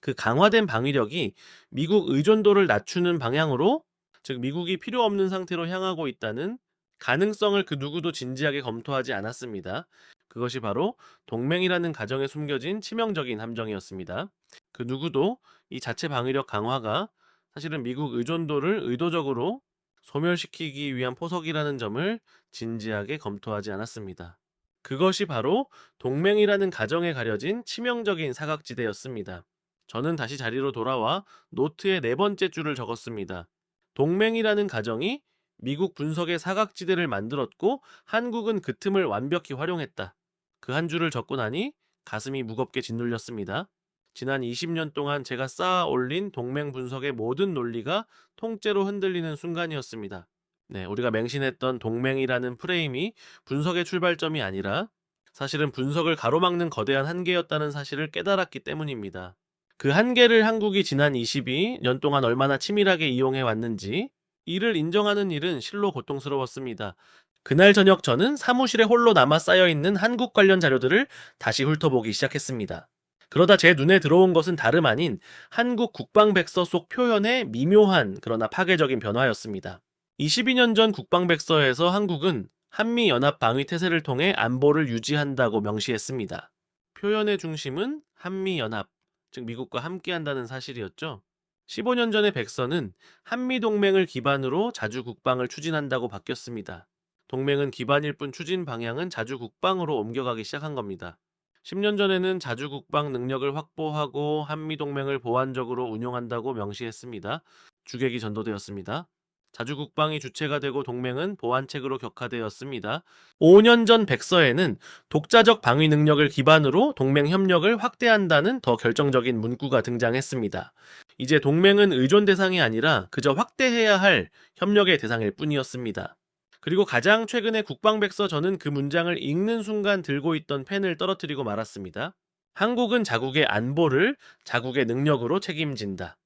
그 강화된 방위력이 미국 의존도를 낮추는 방향으로, 즉 미국이 필요 없는 상태로 향하고 있다는 가능성을 그 누구도 진지하게 검토하지 않았습니다. 그것이 바로 동맹이라는 가정에 숨겨진 치명적인 함정이었습니다. 그 누구도 이 자체 방위력 강화가 사실은 미국 의존도를 의도적으로 소멸시키기 위한 포석이라는 점을 진지하게 검토하지 않았습니다. 그것이 바로 동맹이라는 가정에 가려진 치명적인 사각지대였습니다. 저는 다시 자리로 돌아와 노트의 네 번째 줄을 적었습니다. 동맹이라는 가정이 미국 분석의 사각지대를 만들었고 한국은 그 틈을 완벽히 활용했다. 그 한 줄을 적고 나니 가슴이 무겁게 짓눌렸습니다. 지난 20년 동안 제가 쌓아 올린 동맹 분석의 모든 논리가 통째로 흔들리는 순간이었습니다. 네, 우리가 맹신했던 동맹이라는 프레임이 분석의 출발점이 아니라 사실은 분석을 가로막는 거대한 한계였다는 사실을 깨달았기 때문입니다. 그 한계를 한국이 지난 22년 동안 얼마나 치밀하게 이용해 왔는지 이를 인정하는 일은 실로 고통스러웠습니다. 그날 저녁 저는 사무실에 홀로 남아 쌓여있는 한국 관련 자료들을 다시 훑어보기 시작했습니다. 그러다 제 눈에 들어온 것은 다름 아닌 한국 국방백서 속 표현의 미묘한 그러나 파괴적인 변화였습니다. 22년 전 국방백서에서 한국은 한미연합방위태세를 통해 안보를 유지한다고 명시했습니다. 표현의 중심은 한미연합, 즉 미국과 함께한다는 사실이었죠. 15년 전의 백서는 한미동맹을 기반으로 자주국방을 추진한다고 바뀌었습니다. 동맹은 기반일 뿐 추진 방향은 자주국방으로 옮겨가기 시작한 겁니다. 10년 전에는 자주국방 능력을 확보하고 한미동맹을 보완적으로 운용한다고 명시했습니다. 주객이 전도되었습니다. 자주국방이 주체가 되고 동맹은 보완책으로 격화되었습니다. 5년 전 백서에는 독자적 방위 능력을 기반으로 동맹 협력을 확대한다는 더 결정적인 문구가 등장했습니다. 이제 동맹은 의존 대상이 아니라 그저 확대해야 할 협력의 대상일 뿐이었습니다. 그리고 가장 최근의 국방백서 저는 그 문장을 읽는 순간 들고 있던 펜을 떨어뜨리고 말았습니다. 한국은 자국의 안보를 자국의 능력으로 책임진다.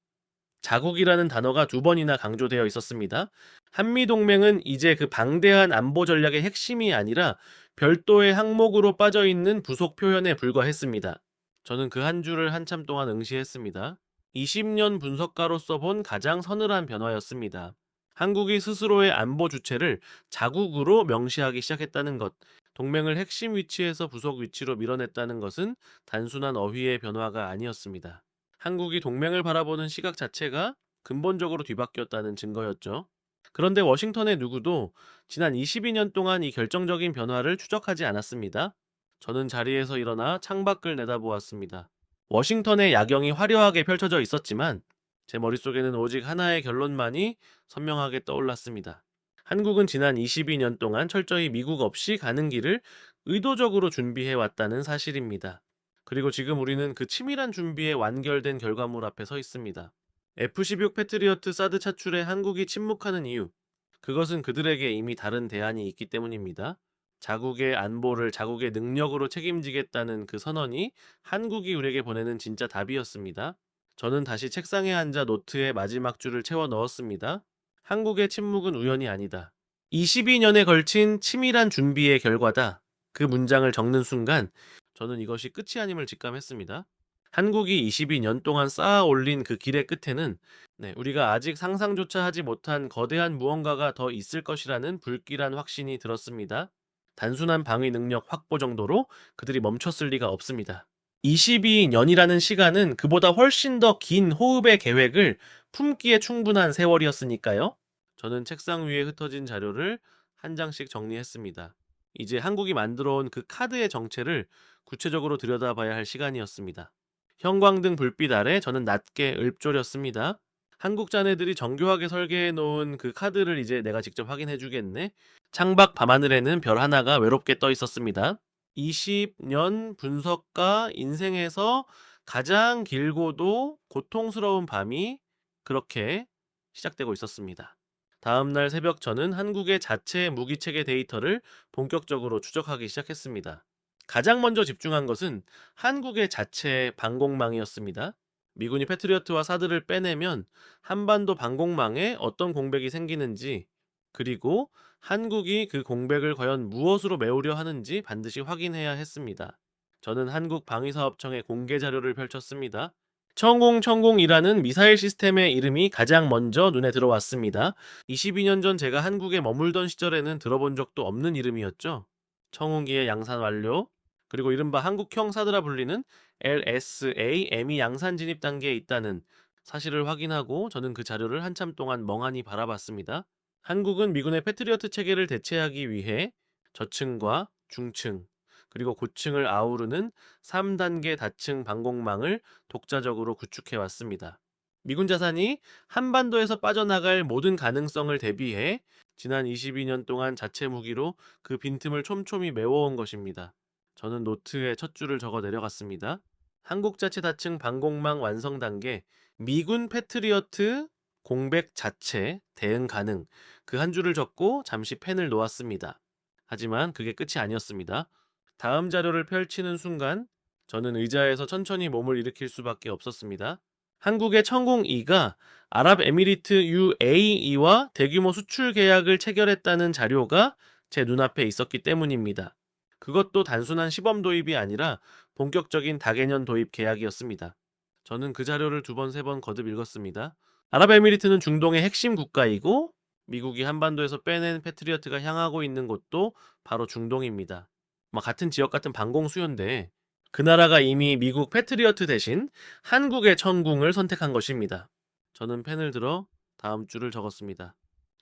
자국이라는 단어가 2번이나 강조되어 있었습니다. 한미동맹은 이제 그 방대한 안보 전략의 핵심이 아니라 별도의 항목으로 빠져있는 부속 표현에 불과했습니다. 저는 그 한 줄을 한참 동안 응시했습니다. 20년 분석가로서 본 가장 서늘한 변화였습니다. 한국이 스스로의 안보 주체를 자국으로 명시하기 시작했다는 것, 동맹을 핵심 위치에서 부속 위치로 밀어냈다는 것은 단순한 어휘의 변화가 아니었습니다. 한국이 동맹을 바라보는 시각 자체가 근본적으로 뒤바뀌었다는 증거였죠. 그런데 워싱턴의 누구도 지난 22년 동안 이 결정적인 변화를 추적하지 않았습니다. 저는 자리에서 일어나 창밖을 내다보았습니다. 워싱턴의 야경이 화려하게 펼쳐져 있었지만 제 머릿속에는 오직 하나의 결론만이 선명하게 떠올랐습니다. 한국은 지난 22년 동안 철저히 미국 없이 가는 길을 의도적으로 준비해 왔다는 사실입니다. 그리고 지금 우리는 그 치밀한 준비에 완결된 결과물 앞에 서 있습니다. F-16 패트리어트 사드 차출에 한국이 침묵하는 이유, 그것은 그들에게 이미 다른 대안이 있기 때문입니다. 자국의 안보를 자국의 능력으로 책임지겠다는 그 선언이 한국이 우리에게 보내는 진짜 답이었습니다. 저는 다시 책상에 앉아 노트에 마지막 줄을 채워 넣었습니다. 한국의 침묵은 우연이 아니다. 22년에 걸친 치밀한 준비의 결과다. 그 문장을 적는 순간 저는 이것이 끝이 아님을 직감했습니다. 한국이 22년 동안 쌓아 올린 그 길의 끝에는 우리가 아직 상상조차 하지 못한 거대한 무언가가 더 있을 것이라는 불길한 확신이 들었습니다. 단순한 방위 능력 확보 정도로 그들이 멈췄을 리가 없습니다. 22년이라는 시간은 그보다 훨씬 더 긴 호흡의 계획을 품기에 충분한 세월이었으니까요. 저는 책상 위에 흩어진 자료를 한 장씩 정리했습니다. 이제 한국이 만들어온 그 카드의 정체를 구체적으로 들여다봐야 할 시간이었습니다. 형광등 불빛 아래 저는 낮게 읊조렸습니다. 한국 자네들이 정교하게 설계해 놓은 그 카드를 이제 내가 직접 확인해 주겠네. 창밖 밤하늘에는 별 하나가 외롭게 떠 있었습니다. 20년 분석가 인생에서 가장 길고도 고통스러운 밤이 그렇게 시작되고 있었습니다. 다음날 새벽 저는 한국의 자체 무기체계 데이터를 본격적으로 추적하기 시작했습니다. 가장 먼저 집중한 것은 한국의 자체 방공망이었습니다. 미군이 패트리어트와 사드를 빼내면 한반도 방공망에 어떤 공백이 생기는지, 그리고 한국이 그 공백을 과연 무엇으로 메우려 하는지 반드시 확인해야 했습니다. 저는 한국방위사업청의 공개 자료를 펼쳤습니다. 천공천공이라는 미사일 시스템의 이름이 가장 먼저 눈에 들어왔습니다. 22년 전 제가 한국에 머물던 시절에는 들어본 적도 없는 이름이었죠. 청운기의 양산 완료, 그리고 이른바 한국형 사드라 불리는 LSAM이 양산 진입 단계에 있다는 사실을 확인하고 저는 그 자료를 한참 동안 멍하니 바라봤습니다. 한국은 미군의 패트리어트 체계를 대체하기 위해 저층과 중층, 그리고 고층을 아우르는 3단계 다층 방공망을 독자적으로 구축해 왔습니다. 미군 자산이 한반도에서 빠져나갈 모든 가능성을 대비해 지난 22년 동안 자체 무기로 그 빈틈을 촘촘히 메워온 것입니다. 저는 노트에 첫 줄을 적어 내려갔습니다. 한국 자체 다층 방공망 완성 단계, 미군 패트리어트 공백 자체 대응 가능, 그 한 줄을 적고 잠시 펜을 놓았습니다. 하지만 그게 끝이 아니었습니다. 다음 자료를 펼치는 순간 저는 의자에서 천천히 몸을 일으킬 수밖에 없었습니다. 한국의 천공2가 아랍에미리트 UAE와 대규모 수출 계약을 체결했다는 자료가 제 눈앞에 있었기 때문입니다. 그것도 단순한 시범 도입이 아니라 본격적인 다개년 도입 계약이었습니다. 저는 그 자료를 2번, 3번 거듭 읽었습니다. 아랍에미리트는 중동의 핵심 국가이고 미국이 한반도에서 빼낸 패트리어트가 향하고 있는 곳도 바로 중동입니다. 같은 지역 같은 방공 수요인데 그 나라가 이미 미국 패트리어트 대신 한국의 천궁을 선택한 것입니다. 저는 펜을 들어 다음 줄을 적었습니다.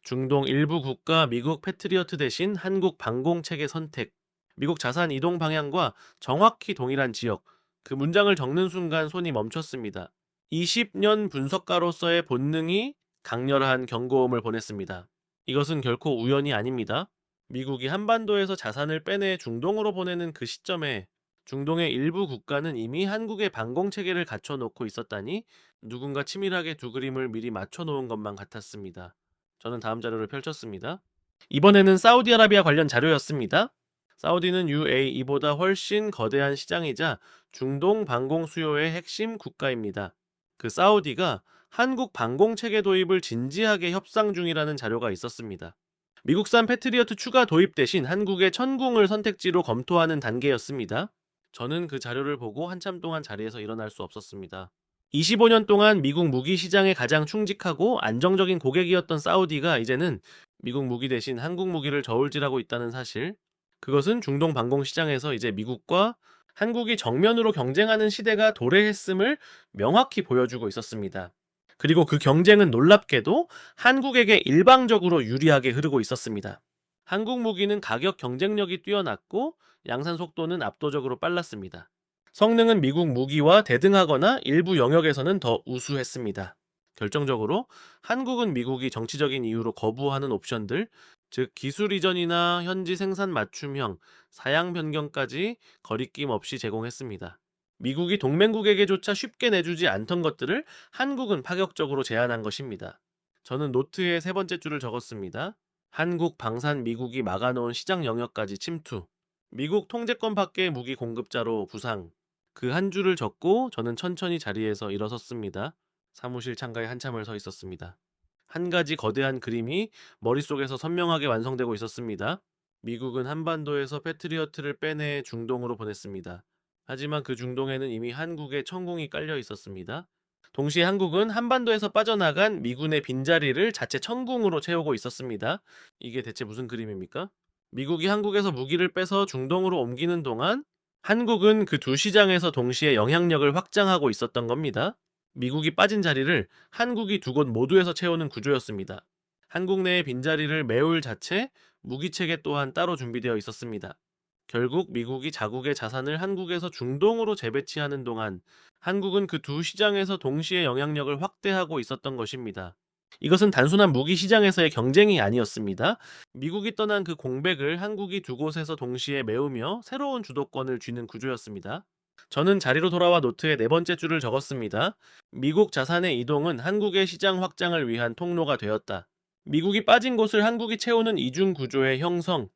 중동 일부 국가 미국 패트리어트 대신 한국 방공체계 선택. 미국 자산 이동 방향과 정확히 동일한 지역. 그 문장을 적는 순간 손이 멈췄습니다. 20년 분석가로서의 본능이 강렬한 경고음을 보냈습니다. 이것은 결코 우연이 아닙니다. 미국이 한반도에서 자산을 빼내 중동으로 보내는 그 시점에 중동의 일부 국가는 이미 한국의 방공체계를 갖춰놓고 있었다니 누군가 치밀하게 두 그림을 미리 맞춰놓은 것만 같았습니다. 저는 다음 자료를 펼쳤습니다. 이번에는 사우디아라비아 관련 자료였습니다. 사우디는 UAE보다 훨씬 거대한 시장이자 중동 방공 수요의 핵심 국가입니다. 그 사우디가 한국 방공체계 도입을 진지하게 협상 중이라는 자료가 있었습니다. 미국산 패트리어트 추가 도입 대신 한국의 천궁을 선택지로 검토하는 단계였습니다. 저는 그 자료를 보고 한참 동안 자리에서 일어날 수 없었습니다. 25년 동안 미국 무기 시장에 가장 충직하고 안정적인 고객이었던 사우디가 이제는 미국 무기 대신 한국 무기를 저울질하고 있다는 사실, 그것은 중동 방공 시장에서 이제 미국과 한국이 정면으로 경쟁하는 시대가 도래했음을 명확히 보여주고 있었습니다. 그리고 그 경쟁은 놀랍게도 한국에게 일방적으로 유리하게 흐르고 있었습니다. 한국 무기는 가격 경쟁력이 뛰어났고 양산 속도는 압도적으로 빨랐습니다. 성능은 미국 무기와 대등하거나 일부 영역에서는 더 우수했습니다. 결정적으로 한국은 미국이 정치적인 이유로 거부하는 옵션들, 즉 기술 이전이나 현지 생산 맞춤형, 사양 변경까지 거리낌 없이 제공했습니다. 미국이 동맹국에게조차 쉽게 내주지 않던 것들을 한국은 파격적으로 제한한 것입니다. 저는 노트에 세 번째 줄을 적었습니다. 한국 방산 미국이 막아놓은 시장 영역까지 침투. 미국 통제권 밖의 무기 공급자로 부상. 그 한 줄을 적고 저는 천천히 자리에서 일어섰습니다. 사무실 창가에 한참을 서 있었습니다. 한 가지 거대한 그림이 머릿속에서 선명하게 완성되고 있었습니다. 미국은 한반도에서 패트리어트를 빼내 중동으로 보냈습니다. 하지만 그 중동에는 이미 한국의 천궁이 깔려 있었습니다. 동시에 한국은 한반도에서 빠져나간 미군의 빈자리를 자체 천궁으로 채우고 있었습니다. 이게 대체 무슨 그림입니까? 미국이 한국에서 무기를 빼서 중동으로 옮기는 동안 한국은 그 두 시장에서 동시에 영향력을 확장하고 있었던 겁니다. 미국이 빠진 자리를 한국이 두 곳 모두에서 채우는 구조였습니다. 한국 내의 빈자리를 메울 자체 무기체계 또한 따로 준비되어 있었습니다. 결국 미국이 자국의 자산을 한국에서 중동으로 재배치하는 동안 한국은 그 두 시장에서 동시에 영향력을 확대하고 있었던 것입니다. 이것은 단순한 무기 시장에서의 경쟁이 아니었습니다. 미국이 떠난 그 공백을 한국이 두 곳에서 동시에 메우며 새로운 주도권을 쥐는 구조였습니다. 저는 자리로 돌아와 노트에 네 번째 줄을 적었습니다. 미국 자산의 이동은 한국의 시장 확장을 위한 통로가 되었다. 미국이 빠진 곳을 한국이 채우는 이중 구조의 형성.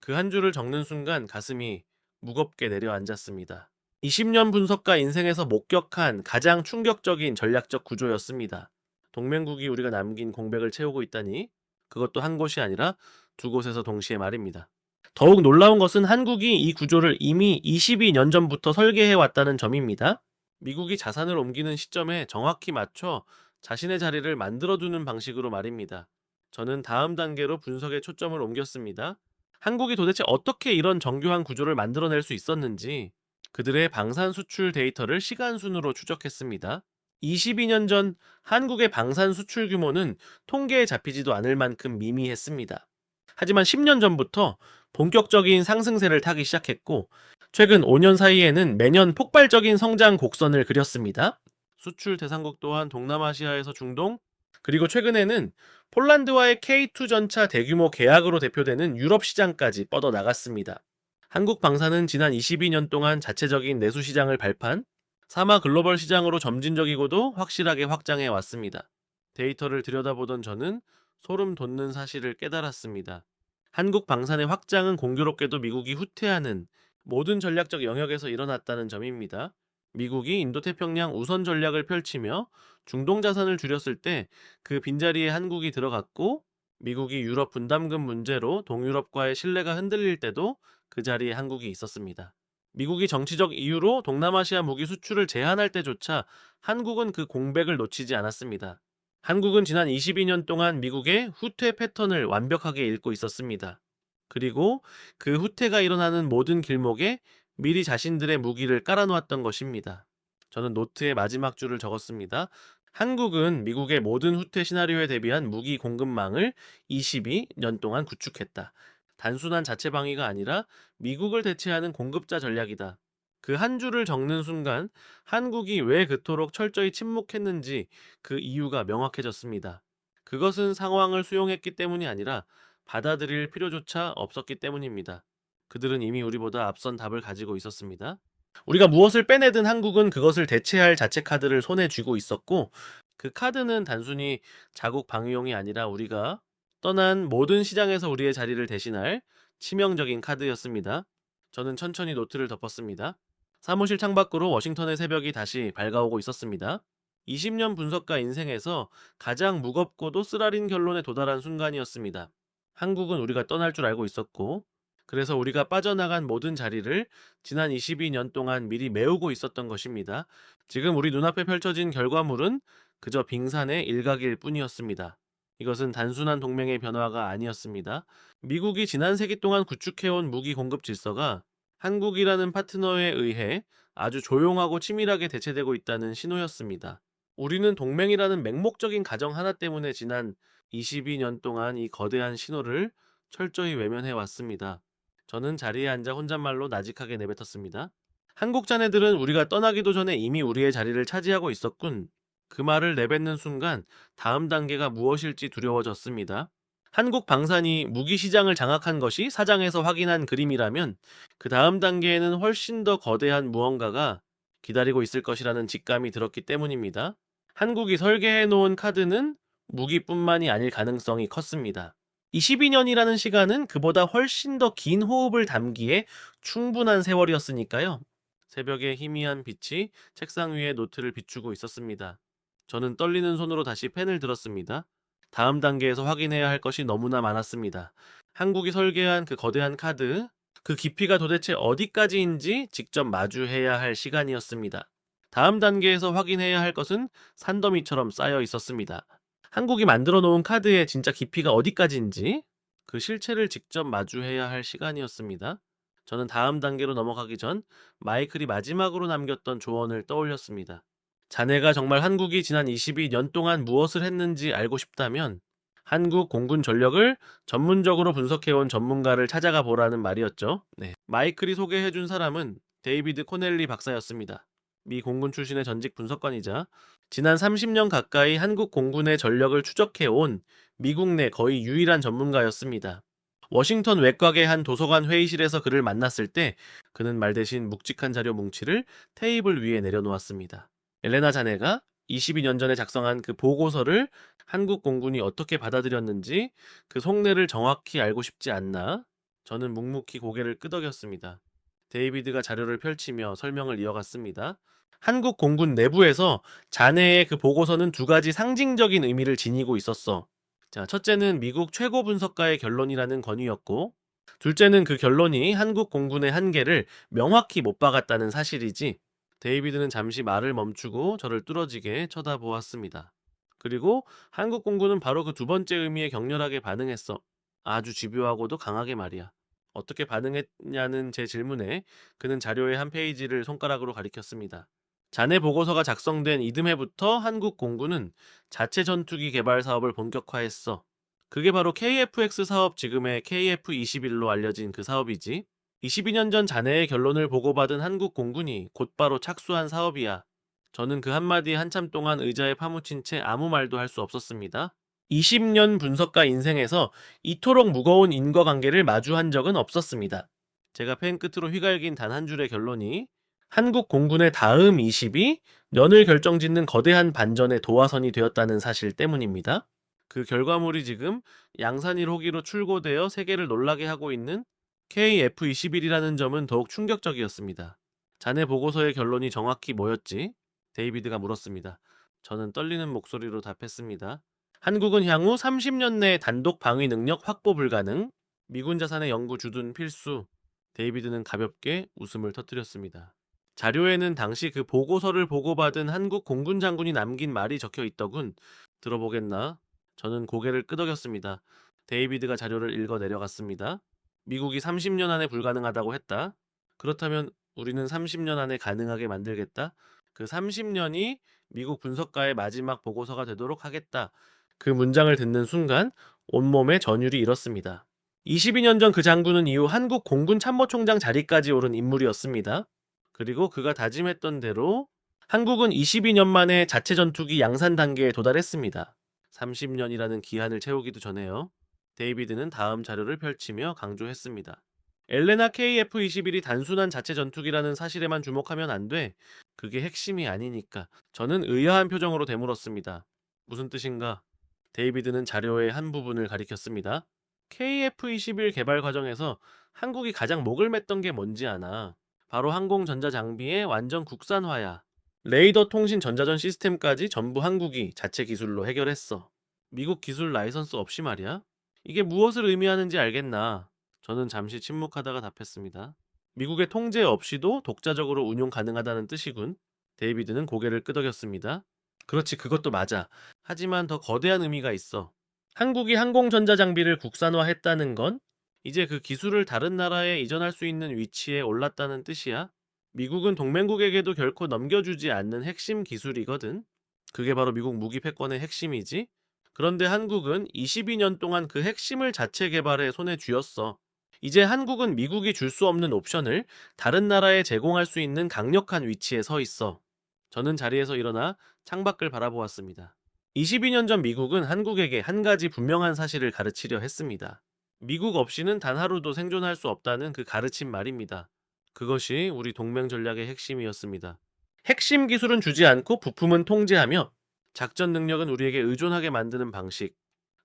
그 한 줄을 적는 순간 가슴이 무겁게 내려앉았습니다. 20년 분석가 인생에서 목격한 가장 충격적인 전략적 구조였습니다. 동맹국이 우리가 남긴 공백을 채우고 있다니, 그것도 한 곳이 아니라 두 곳에서 동시에 말입니다. 더욱 놀라운 것은 한국이 이 구조를 이미 22년 전부터 설계해 왔다는 점입니다. 미국이 자산을 옮기는 시점에 정확히 맞춰 자신의 자리를 만들어두는 방식으로 말입니다. 저는 다음 단계로 분석의 초점을 옮겼습니다. 한국이 도대체 어떻게 이런 정교한 구조를 만들어낼 수 있었는지 그들의 방산 수출 데이터를 시간순으로 추적했습니다. 22년 전 한국의 방산 수출 규모는 통계에 잡히지도 않을 만큼 미미했습니다. 하지만 10년 전부터 본격적인 상승세를 타기 시작했고 최근 5년 사이에는 매년 폭발적인 성장 곡선을 그렸습니다. 수출 대상국 또한 동남아시아에서 중동, 그리고 최근에는 폴란드와의 K2 전차 대규모 계약으로 대표되는 유럽 시장까지 뻗어나갔습니다. 한국 방산은 지난 22년 동안 자체적인 내수 시장을 발판, 사마 글로벌 시장으로 점진적이고도 확실하게 확장해 왔습니다. 데이터를 들여다보던 저는 소름 돋는 사실을 깨달았습니다. 한국 방산의 확장은 공교롭게도 미국이 후퇴하는 모든 전략적 영역에서 일어났다는 점입니다. 미국이 인도태평양 우선 전략을 펼치며 중동 자산을 줄였을 때 그 빈자리에 한국이 들어갔고, 미국이 유럽 분담금 문제로 동유럽과의 신뢰가 흔들릴 때도 그 자리에 한국이 있었습니다. 미국이 정치적 이유로 동남아시아 무기 수출을 제한할 때조차 한국은 그 공백을 놓치지 않았습니다. 한국은 지난 22년 동안 미국의 후퇴 패턴을 완벽하게 읽고 있었습니다. 그리고 그 후퇴가 일어나는 모든 길목에 미리 자신들의 무기를 깔아놓았던 것입니다. 저는 노트의 마지막 줄을 적었습니다. 한국은 미국의 모든 후퇴 시나리오에 대비한 무기 공급망을 22년 동안 구축했다. 단순한 자체 방위가 아니라 미국을 대체하는 공급자 전략이다. 그 한 줄을 적는 순간 한국이 왜 그토록 철저히 침묵했는지 그 이유가 명확해졌습니다. 그것은 상황을 수용했기 때문이 아니라 받아들일 필요조차 없었기 때문입니다. 그들은 이미 우리보다 앞선 답을 가지고 있었습니다. 우리가 무엇을 빼내든 한국은 그것을 대체할 자체 카드를 손에 쥐고 있었고, 그 카드는 단순히 자국 방위용이 아니라 우리가 떠난 모든 시장에서 우리의 자리를 대신할 치명적인 카드였습니다. 저는 천천히 노트를 덮었습니다. 사무실 창밖으로 워싱턴의 새벽이 다시 밝아오고 있었습니다. 20년 분석가 인생에서 가장 무겁고도 쓰라린 결론에 도달한 순간이었습니다. 한국은 우리가 떠날 줄 알고 있었고, 그래서 우리가 빠져나간 모든 자리를 지난 22년 동안 미리 메우고 있었던 것입니다. 지금 우리 눈앞에 펼쳐진 결과물은 그저 빙산의 일각일 뿐이었습니다. 이것은 단순한 동맹의 변화가 아니었습니다. 미국이 지난 세기 동안 구축해온 무기 공급 질서가 한국이라는 파트너에 의해 아주 조용하고 치밀하게 대체되고 있다는 신호였습니다. 우리는 동맹이라는 맹목적인 가정 하나 때문에 지난 22년 동안 이 거대한 신호를 철저히 외면해 왔습니다. 저는 자리에 앉아 혼잣말로 나직하게 내뱉었습니다. 한국 자네들은 우리가 떠나기도 전에 이미 우리의 자리를 차지하고 있었군. 그 말을 내뱉는 순간 다음 단계가 무엇일지 두려워졌습니다. 한국 방산이 무기 시장을 장악한 것이 사장에서 확인한 그림이라면 그 다음 단계에는 훨씬 더 거대한 무언가가 기다리고 있을 것이라는 직감이 들었기 때문입니다. 한국이 설계해 놓은 카드는 무기뿐만이 아닐 가능성이 컸습니다. 22년이라는 시간은 그보다 훨씬 더 긴 호흡을 담기에 충분한 세월이었으니까요. 새벽의 희미한 빛이 책상 위에 노트를 비추고 있었습니다. 저는 떨리는 손으로 다시 펜을 들었습니다. 다음 단계에서 확인해야 할 것이 너무나 많았습니다. 한국이 설계한 그 거대한 카드, 그 깊이가 도대체 어디까지인지 직접 마주해야 할 시간이었습니다. 다음 단계에서 확인해야 할 것은 산더미처럼 쌓여 있었습니다. 한국이 만들어 놓은 카드의 진짜 깊이가 어디까지인지 그 실체를 직접 마주해야 할 시간이었습니다. 저는 다음 단계로 넘어가기 전 마이클이 마지막으로 남겼던 조언을 떠올렸습니다. 자네가 정말 한국이 지난 22년 동안 무엇을 했는지 알고 싶다면 한국 공군 전력을 전문적으로 분석해온 전문가를 찾아가 보라는 말이었죠. 네. 마이클이 소개해준 사람은 데이비드 코넬리 박사였습니다. 미 공군 출신의 전직 분석관이자 지난 30년 가까이 한국 공군의 전력을 추적해온 미국 내 거의 유일한 전문가였습니다. 워싱턴 외곽의 한 도서관 회의실에서 그를 만났을 때 그는 말 대신 묵직한 자료 뭉치를 테이블 위에 내려놓았습니다. 엘레나 자네가 22년 전에 작성한 그 보고서를 한국 공군이 어떻게 받아들였는지 그 속내를 정확히 알고 싶지 않나? 저는 묵묵히 고개를 끄덕였습니다. 데이비드가 자료를 펼치며 설명을 이어갔습니다. 한국 공군 내부에서 자네의 그 보고서는 두 가지 상징적인 의미를 지니고 있었어. 자, 첫째는 미국 최고 분석가의 결론이라는 권위였고, 둘째는 그 결론이 한국 공군의 한계를 명확히 못 박았다는 사실이지. 데이비드는 잠시 말을 멈추고 저를 뚫어지게 쳐다보았습니다. 그리고 한국 공군은 바로 그 두 번째 의미에 격렬하게 반응했어. 아주 집요하고도 강하게 말이야. 어떻게 반응했냐는 제 질문에 그는 자료의 한 페이지를 손가락으로 가리켰습니다. 자네 보고서가 작성된 이듬해부터 한국 공군은 자체 전투기 개발 사업을 본격화했어. 그게 바로 KFX 사업, 지금의 KF-21로 알려진 그 사업이지. 22년 전 자네의 결론을 보고받은 한국 공군이 곧바로 착수한 사업이야. 저는 그 한마디에 한참 동안 의자에 파묻힌 채 아무 말도 할 수 없었습니다. 20년 분석가 인생에서 이토록 무거운 인과관계를 마주한 적은 없었습니다. 제가 펜 끝으로 휘갈긴 단 한 줄의 결론이 한국 공군의 다음 20이 년을 결정짓는 거대한 반전의 도화선이 되었다는 사실 때문입니다. 그 결과물이 지금 양산 1호기로 출고되어 세계를 놀라게 하고 있는 KF-21이라는 점은 더욱 충격적이었습니다. 자네 보고서의 결론이 정확히 뭐였지? 데이비드가 물었습니다. 저는 떨리는 목소리로 답했습니다. 한국은 향후 30년 내에 단독 방위 능력 확보 불가능, 미군 자산의 연구 주둔 필수. 데이비드는 가볍게 웃음을 터뜨렸습니다. 자료에는 당시 그 보고서를 보고받은 한국 공군 장군이 남긴 말이 적혀 있더군. 들어보겠나? 저는 고개를 끄덕였습니다. 데이비드가 자료를 읽어 내려갔습니다. 미국이 30년 안에 불가능하다고 했다. 그렇다면 우리는 30년 안에 가능하게 만들겠다. 그 30년이 미국 분석가의 마지막 보고서가 되도록 하겠다. 그 문장을 듣는 순간 온몸에 전율이 일었습니다. 22년 전 그 장군은 이후 한국 공군 참모총장 자리까지 오른 인물이었습니다. 그리고 그가 다짐했던 대로 한국은 22년 만에 자체 전투기 양산 단계에 도달했습니다. 30년이라는 기한을 채우기도 전에요. 데이비드는 다음 자료를 펼치며 강조했습니다. 엘레나 KF-21이 단순한 자체 전투기라는 사실에만 주목하면 안 돼. 그게 핵심이 아니니까. 저는 의아한 표정으로 되물었습니다. 무슨 뜻인가? 데이비드는 자료의 한 부분을 가리켰습니다. KF-21 개발 과정에서 한국이 가장 목을 맸던 게 뭔지 아나? 바로 항공전자 장비의 완전 국산화야. 레이더 통신 전자전 시스템까지 전부 한국이 자체 기술로 해결했어. 미국 기술 라이선스 없이 말이야? 이게 무엇을 의미하는지 알겠나? 저는 잠시 침묵하다가 답했습니다. 미국의 통제 없이도 독자적으로 운용 가능하다는 뜻이군. 데이비드는 고개를 끄덕였습니다. 그렇지, 그것도 맞아. 하지만 더 거대한 의미가 있어. 한국이 항공전자 장비를 국산화했다는 건 이제 그 기술을 다른 나라에 이전할 수 있는 위치에 올랐다는 뜻이야. 미국은 동맹국에게도 결코 넘겨주지 않는 핵심 기술이거든. 그게 바로 미국 무기 패권의 핵심이지. 그런데 한국은 22년 동안 그 핵심을 자체 개발해 손에 쥐었어. 이제 한국은 미국이 줄 수 없는 옵션을 다른 나라에 제공할 수 있는 강력한 위치에 서 있어. 저는 자리에서 일어나 창밖을 바라보았습니다. 22년 전 미국은 한국에게 한 가지 분명한 사실을 가르치려 했습니다. 미국 없이는 단 하루도 생존할 수 없다는 그 가르침 말입니다. 그것이 우리 동맹 전략의 핵심이었습니다. 핵심 기술은 주지 않고 부품은 통제하며 작전 능력은 우리에게 의존하게 만드는 방식.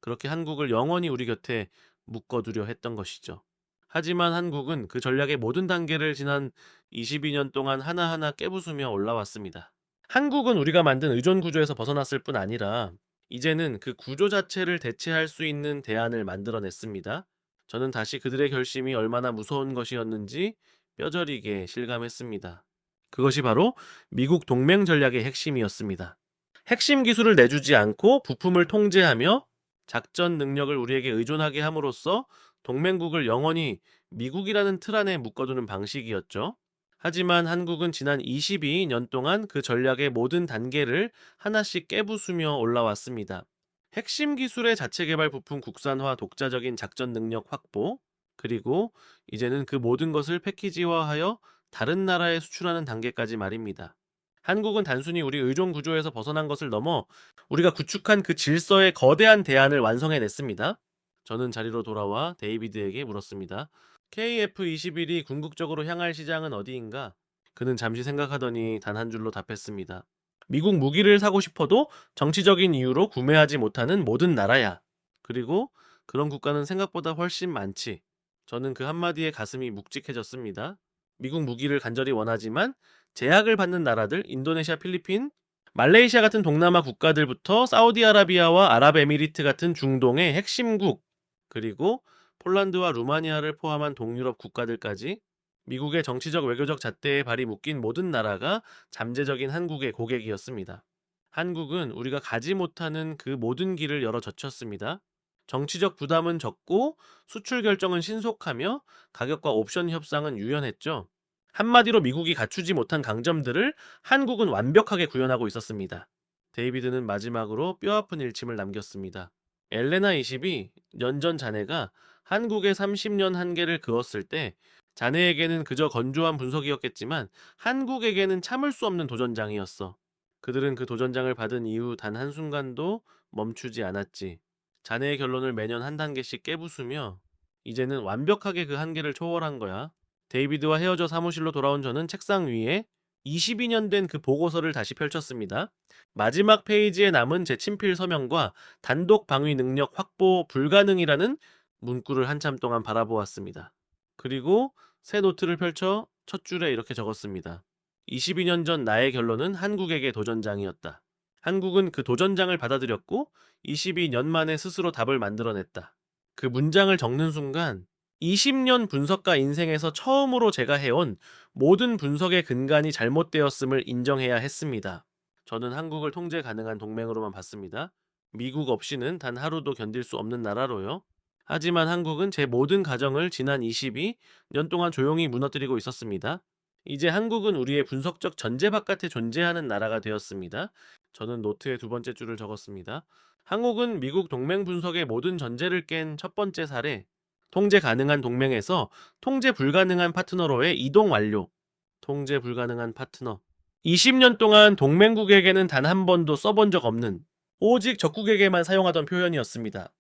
그렇게 한국을 영원히 우리 곁에 묶어두려 했던 것이죠. 하지만 한국은 그 전략의 모든 단계를 지난 22년 동안 하나하나 깨부수며 올라왔습니다. 한국은 우리가 만든 의존 구조에서 벗어났을 뿐 아니라 이제는 그 구조 자체를 대체할 수 있는 대안을 만들어냈습니다. 저는 다시 그들의 결심이 얼마나 무서운 것이었는지 뼈저리게 실감했습니다. 그것이 바로 미국 동맹 전략의 핵심이었습니다. 핵심 기술을 내주지 않고 부품을 통제하며 작전 능력을 우리에게 의존하게 함으로써 동맹국을 영원히 미국이라는 틀 안에 묶어두는 방식이었죠. 하지만 한국은 지난 22년 동안 그 전략의 모든 단계를 하나씩 깨부수며 올라왔습니다. 핵심 기술의 자체 개발 부품 국산화, 독자적인 작전 능력 확보, 그리고 이제는 그 모든 것을 패키지화하여 다른 나라에 수출하는 단계까지 말입니다. 한국은 단순히 우리 의존 구조에서 벗어난 것을 넘어 우리가 구축한 그 질서의 거대한 대안을 완성해냈습니다. 저는 자리로 돌아와 데이비드에게 물었습니다. KF-21이 궁극적으로 향할 시장은 어디인가? 그는 잠시 생각하더니 단 한 줄로 답했습니다. 미국 무기를 사고 싶어도 정치적인 이유로 구매하지 못하는 모든 나라야. 그리고 그런 국가는 생각보다 훨씬 많지. 저는 그 한마디에 가슴이 묵직해졌습니다. 미국 무기를 간절히 원하지만 제약을 받는 나라들, 인도네시아, 필리핀, 말레이시아 같은 동남아 국가들부터 사우디아라비아와 아랍에미리트 같은 중동의 핵심국, 그리고 폴란드와 루마니아를 포함한 동유럽 국가들까지 미국의 정치적 외교적 잣대에 발이 묶인 모든 나라가 잠재적인 한국의 고객이었습니다. 한국은 우리가 가지 못하는 그 모든 길을 열어 젖혔습니다. 정치적 부담은 적고 수출 결정은 신속하며 가격과 옵션 협상은 유연했죠. 한마디로 미국이 갖추지 못한 강점들을 한국은 완벽하게 구현하고 있었습니다. 데이비드는 마지막으로 뼈아픈 일침을 남겼습니다. 엘레나 20이 연전 자네가 한국의 30년 한계를 그었을 때 자네에게는 그저 건조한 분석이었겠지만 한국에게는 참을 수 없는 도전장이었어. 그들은 그 도전장을 받은 이후 단 한순간도 멈추지 않았지. 자네의 결론을 매년 한 단계씩 깨부수며 이제는 완벽하게 그 한계를 초월한 거야. 데이비드와 헤어져 사무실로 돌아온 저는 책상 위에 22년 된 그 보고서를 다시 펼쳤습니다. 마지막 페이지에 남은 제 친필 서명과 단독 방위 능력 확보 불가능이라는 문구를 한참 동안 바라보았습니다. 그리고 새 노트를 펼쳐 첫 줄에 이렇게 적었습니다. 22년 전 나의 결론은 한국에게 도전장이었다. 한국은 그 도전장을 받아들였고 22년 만에 스스로 답을 만들어냈다. 그 문장을 적는 순간 20년 분석가 인생에서 처음으로 제가 해온 모든 분석의 근간이 잘못되었음을 인정해야 했습니다. 저는 한국을 통제 가능한 동맹으로만 봤습니다. 미국 없이는 단 하루도 견딜 수 없는 나라로요. 하지만 한국은 제 모든 가정을 지난 22년 동안 조용히 무너뜨리고 있었습니다. 이제 한국은 우리의 분석적 전제 바깥에 존재하는 나라가 되었습니다. 저는 노트의 두 번째 줄을 적었습니다. 한국은 미국 동맹 분석의 모든 전제를 깬 첫 번째 사례, 통제 가능한 동맹에서 통제 불가능한 파트너로의 이동 완료. 통제 불가능한 파트너. 20년 동안 동맹국에게는 단 한 번도 써본 적 없는, 오직 적국에게만 사용하던 표현이었습니다.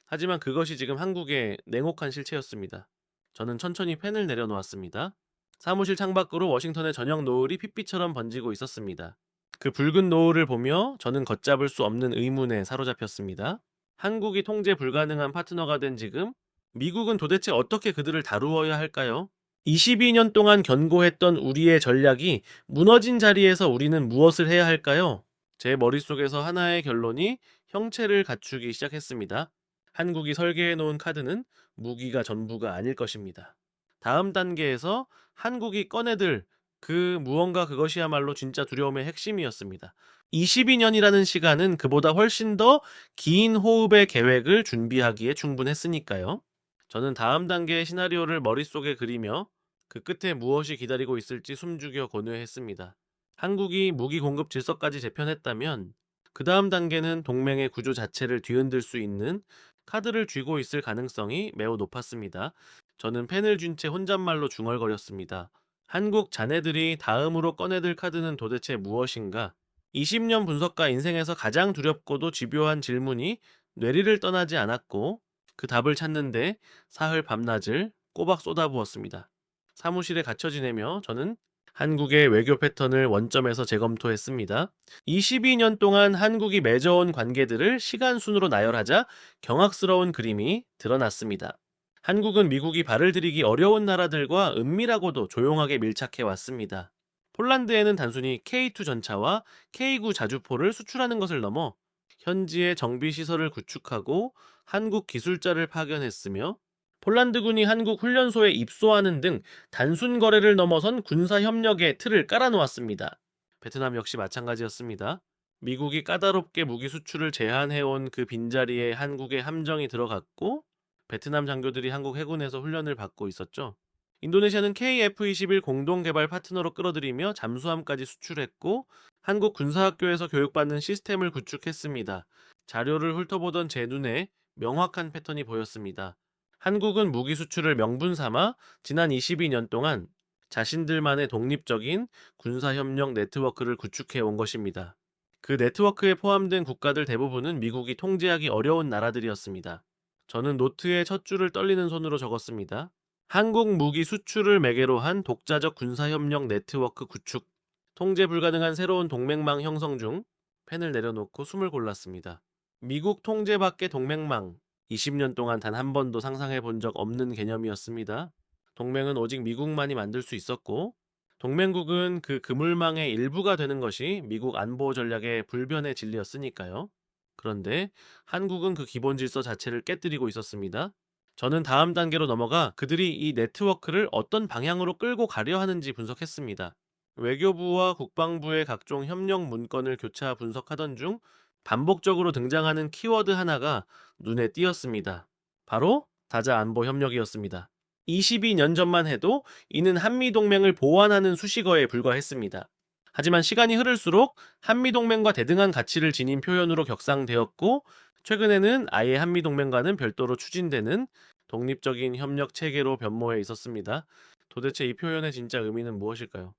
하지만 그것이 지금 한국의 냉혹한 실체였습니다. 저는 천천히 펜을 내려놓았습니다. 사무실 창밖으로 워싱턴의 저녁 노을이 핏빛처럼 번지고 있었습니다. 그 붉은 노을을 보며 저는 걷잡을 수 없는 의문에 사로잡혔습니다. 한국이 통제 불가능한 파트너가 된 지금 미국은 도대체 어떻게 그들을 다루어야 할까요? 22년 동안 견고했던 우리의 전략이 무너진 자리에서 우리는 무엇을 해야 할까요? 제 머릿속에서 하나의 결론이 형체를 갖추기 시작했습니다. 한국이 설계해 놓은 카드는 무기가 전부가 아닐 것입니다. 다음 단계에서 한국이 꺼내들 그 무언가, 그것이야말로 진짜 두려움의 핵심이었습니다. 22년이라는 시간은 그보다 훨씬 더 긴 호흡의 계획을 준비하기에 충분했으니까요. 저는 다음 단계의 시나리오를 머릿속에 그리며 그 끝에 무엇이 기다리고 있을지 숨죽여 고뇌했습니다. 한국이 무기 공급 질서까지 재편했다면 그 다음 단계는 동맹의 구조 자체를 뒤흔들 수 있는 카드를 쥐고 있을 가능성이 매우 높았습니다. 저는 펜을 쥔 채 혼잣말로 중얼거렸습니다. 한국 자네들이 다음으로 꺼내들 카드는 도대체 무엇인가? 20년 분석가 인생에서 가장 두렵고도 집요한 질문이 뇌리를 떠나지 않았고 그 답을 찾는데 사흘 밤낮을 꼬박 쏟아부었습니다. 사무실에 갇혀 지내며 저는 한국의 외교 패턴을 원점에서 재검토했습니다. 22년 동안 한국이 맺어온 관계들을 시간순으로 나열하자 경악스러운 그림이 드러났습니다. 한국은 미국이 발을 들이기 어려운 나라들과 은밀하고도 조용하게 밀착해 왔습니다. 폴란드에는 단순히 K2 전차와 K9 자주포를 수출하는 것을 넘어 현지의 정비시설을 구축하고 한국 기술자를 파견했으며 폴란드군이 한국 훈련소에 입소하는 등 단순 거래를 넘어선 군사협력의 틀을 깔아놓았습니다. 베트남 역시 마찬가지였습니다. 미국이 까다롭게 무기 수출을 제한해온 그 빈자리에 한국의 함정이 들어갔고 베트남 장교들이 한국 해군에서 훈련을 받고 있었죠. 인도네시아는 KF-21 공동개발 파트너로 끌어들이며 잠수함까지 수출했고 한국 군사학교에서 교육받는 시스템을 구축했습니다. 자료를 훑어보던 제 눈에 명확한 패턴이 보였습니다. 한국은 무기 수출을 명분 삼아 지난 22년 동안 자신들만의 독립적인 군사협력 네트워크를 구축해 온 것입니다. 그 네트워크에 포함된 국가들 대부분은 미국이 통제하기 어려운 나라들이었습니다. 저는 노트에 첫 줄을 떨리는 손으로 적었습니다. 한국 무기 수출을 매개로 한 독자적 군사협력 네트워크 구축, 통제 불가능한 새로운 동맹망 형성 중 펜을 내려놓고 숨을 골랐습니다. 미국 통제 밖의 동맹망, 20년 동안 단 한 번도 상상해 본 적 없는 개념이었습니다. 동맹은 오직 미국만이 만들 수 있었고 동맹국은 그 그물망의 일부가 되는 것이 미국 안보 전략의 불변의 진리였으니까요. 그런데 한국은 그 기본 질서 자체를 깨뜨리고 있었습니다. 저는 다음 단계로 넘어가 그들이 이 네트워크를 어떤 방향으로 끌고 가려 하는지 분석했습니다. 외교부와 국방부의 각종 협력 문건을 교차 분석하던 중 반복적으로 등장하는 키워드 하나가 눈에 띄었습니다. 바로 다자 안보 협력이었습니다. 22년 전만 해도 이는 한미동맹을 보완하는 수식어에 불과했습니다. 하지만 시간이 흐를수록 한미동맹과 대등한 가치를 지닌 표현으로 격상되었고 최근에는 아예 한미동맹과는 별도로 추진되는 독립적인 협력 체계로 변모해 있었습니다. 도대체 이 표현의 진짜 의미는 무엇일까요?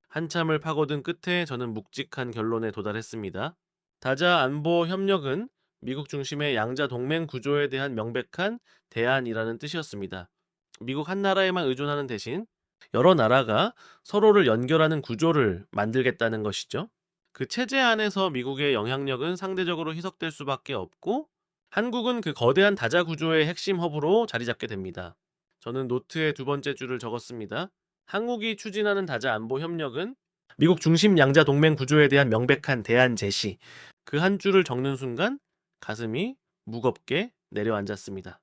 한참을 파고든 끝에 저는 묵직한 결론에 도달했습니다. 다자 안보 협력은 미국 중심의 양자 동맹 구조에 대한 명백한 대안이라는 뜻이었습니다. 미국 한 나라에만 의존하는 대신 여러 나라가 서로를 연결하는 구조를 만들겠다는 것이죠. 그 체제 안에서 미국의 영향력은 상대적으로 희석될 수밖에 없고 한국은 그 거대한 다자 구조의 핵심 허브로 자리 잡게 됩니다. 저는 노트에 두 번째 줄을 적었습니다. 한국이 추진하는 다자 안보 협력은 미국 중심 양자 동맹 구조에 대한 명백한 대안 제시. 그 한 줄을 적는 순간 가슴이 무겁게 내려앉았습니다.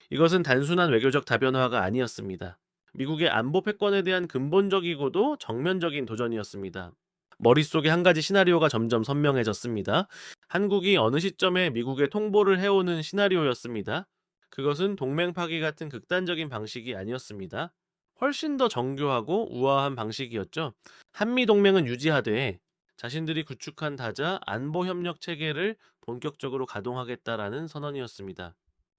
이것은 단순한 외교적 다변화가 아니었습니다. 미국의 안보 패권에 대한 근본적이고도 정면적인 도전이었습니다. 머릿속에 한 가지 시나리오가 점점 선명해졌습니다. 한국이 어느 시점에 미국에 통보를 해오는 시나리오였습니다. 그것은 동맹 파기 같은 극단적인 방식이 아니었습니다. 훨씬 더 정교하고 우아한 방식이었죠. 한미동맹은 유지하되 자신들이 구축한 다자 안보 협력 체계를 본격적으로 가동하겠다라는 선언이었습니다.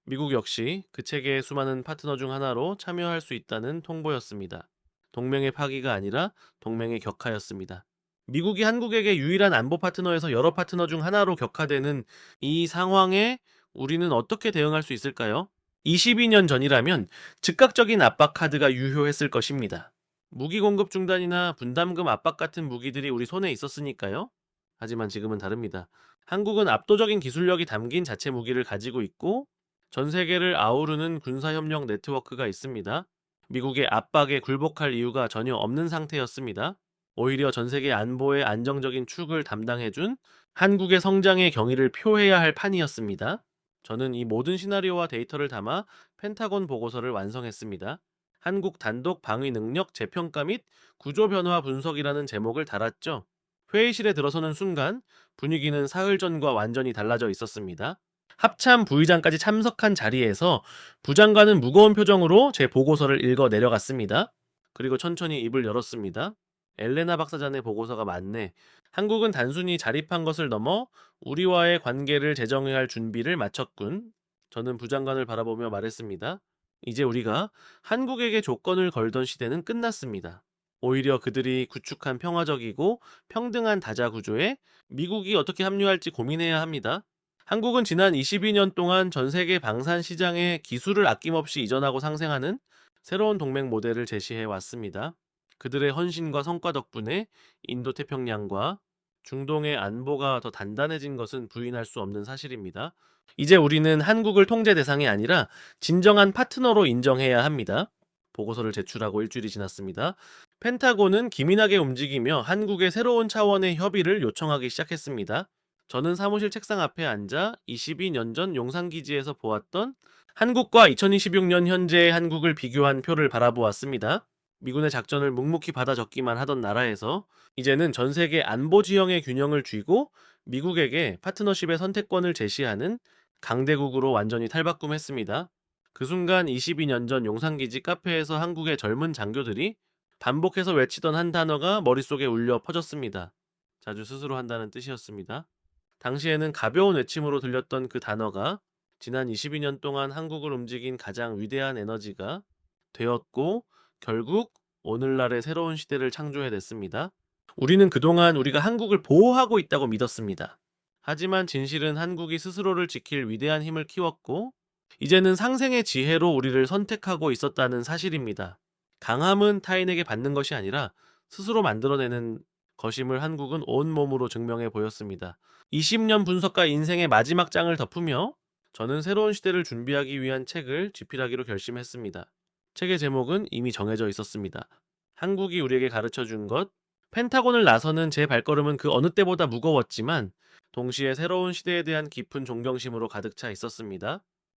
미국 역시 그 체계의 수많은 파트너 중 하나로 참여할 수 있다는 통보였습니다. 동맹의 파기가 아니라 동맹의 격하였습니다. 미국이 한국에게 유일한 안보 파트너에서 여러 파트너 중 하나로 격화되는 이 상황에 우리는 어떻게 대응할 수 있을까요? 22년 전이라면 즉각적인 압박 카드가 유효했을 것입니다. 무기 공급 중단이나 분담금 압박 같은 무기들이 우리 손에 있었으니까요. 하지만 지금은 다릅니다. 한국은 압도적인 기술력이 담긴 자체 무기를 가지고 있고 전 세계를 아우르는 군사협력 네트워크가 있습니다. 미국의 압박에 굴복할 이유가 전혀 없는 상태였습니다. 오히려 전 세계 안보의 안정적인 축을 담당해준 한국의 성장의 경위를 표해야 할 판이었습니다. 저는 이 모든 시나리오와 데이터를 담아 펜타곤 보고서를 완성했습니다. 한국 단독 방위 능력 재평가 및 구조 변화 분석이라는 제목을 달았죠. 회의실에 들어서는 순간 분위기는 사흘 전과 완전히 달라져 있었습니다. 합참 부의장까지 참석한 자리에서 부장관은 무거운 표정으로 제 보고서를 읽어 내려갔습니다. 그리고 천천히 입을 열었습니다. 엘레나 박사장의 보고서가 맞네. 한국은 단순히 자립한 것을 넘어 우리와의 관계를 재정해야 할 준비를 마쳤군. 저는 부장관을 바라보며 말했습니다. 이제 우리가 한국에게 조건을 걸던 시대는 끝났습니다. 오히려 그들이 구축한 평화적이고 평등한 다자 구조에 미국이 어떻게 합류할지 고민해야 합니다. 한국은 지난 22년 동안 전 세계 방산 시장에 기술을 아낌없이 이전하고 상생하는 새로운 동맹 모델을 제시해 왔습니다. 그들의 헌신과 성과 덕분에 인도 태평양과 중동의 안보가 더 단단해진 것은 부인할 수 없는 사실입니다. 이제 우리는 한국을 통제 대상이 아니라 진정한 파트너로 인정해야 합니다. 보고서를 제출하고 일주일이 지났습니다. 펜타곤은 기민하게 움직이며 한국의 새로운 차원의 협의를 요청하기 시작했습니다. 저는 사무실 책상 앞에 앉아 22년 전 용산기지에서 보았던 한국과 2026년 현재의 한국을 비교한 표를 바라보았습니다. 미군의 작전을 묵묵히 받아 적기만 하던 나라에서 이제는 전 세계 안보 지형의 균형을 쥐고 미국에게 파트너십의 선택권을 제시하는 강대국으로 완전히 탈바꿈했습니다. 그 순간 22년 전 용산기지 카페에서 한국의 젊은 장교들이 반복해서 외치던 한 단어가 머릿속에 울려 퍼졌습니다. 자주 스스로 한다는 뜻이었습니다. 당시에는 가벼운 외침으로 들렸던 그 단어가 지난 22년 동안 한국을 움직인 가장 위대한 에너지가 되었고 결국 오늘날의 새로운 시대를 창조해냈습니다. 우리는 그동안 우리가 한국을 보호하고 있다고 믿었습니다. 하지만 진실은 한국이 스스로를 지킬 위대한 힘을 키웠고 이제는 상생의 지혜로 우리를 선택하고 있었다는 사실입니다. 강함은 타인에게 받는 것이 아니라 스스로 만들어내는 것임을 한국은 온몸으로 증명해 보였습니다. 20년 분석과 인생의 마지막 장을 덮으며 저는 새로운 시대를 준비하기 위한 책을 집필하기로 결심했습니다. 책의 제목은 이미 정해져 있었습니다. 한국이 우리에게 가르쳐 준 것. 펜타곤을 나서는 제 발걸음은 그 어느 때보다 무거웠지만 동시에 새로운 시대에 대한 깊은 존경심으로 가득 차 있었습니다.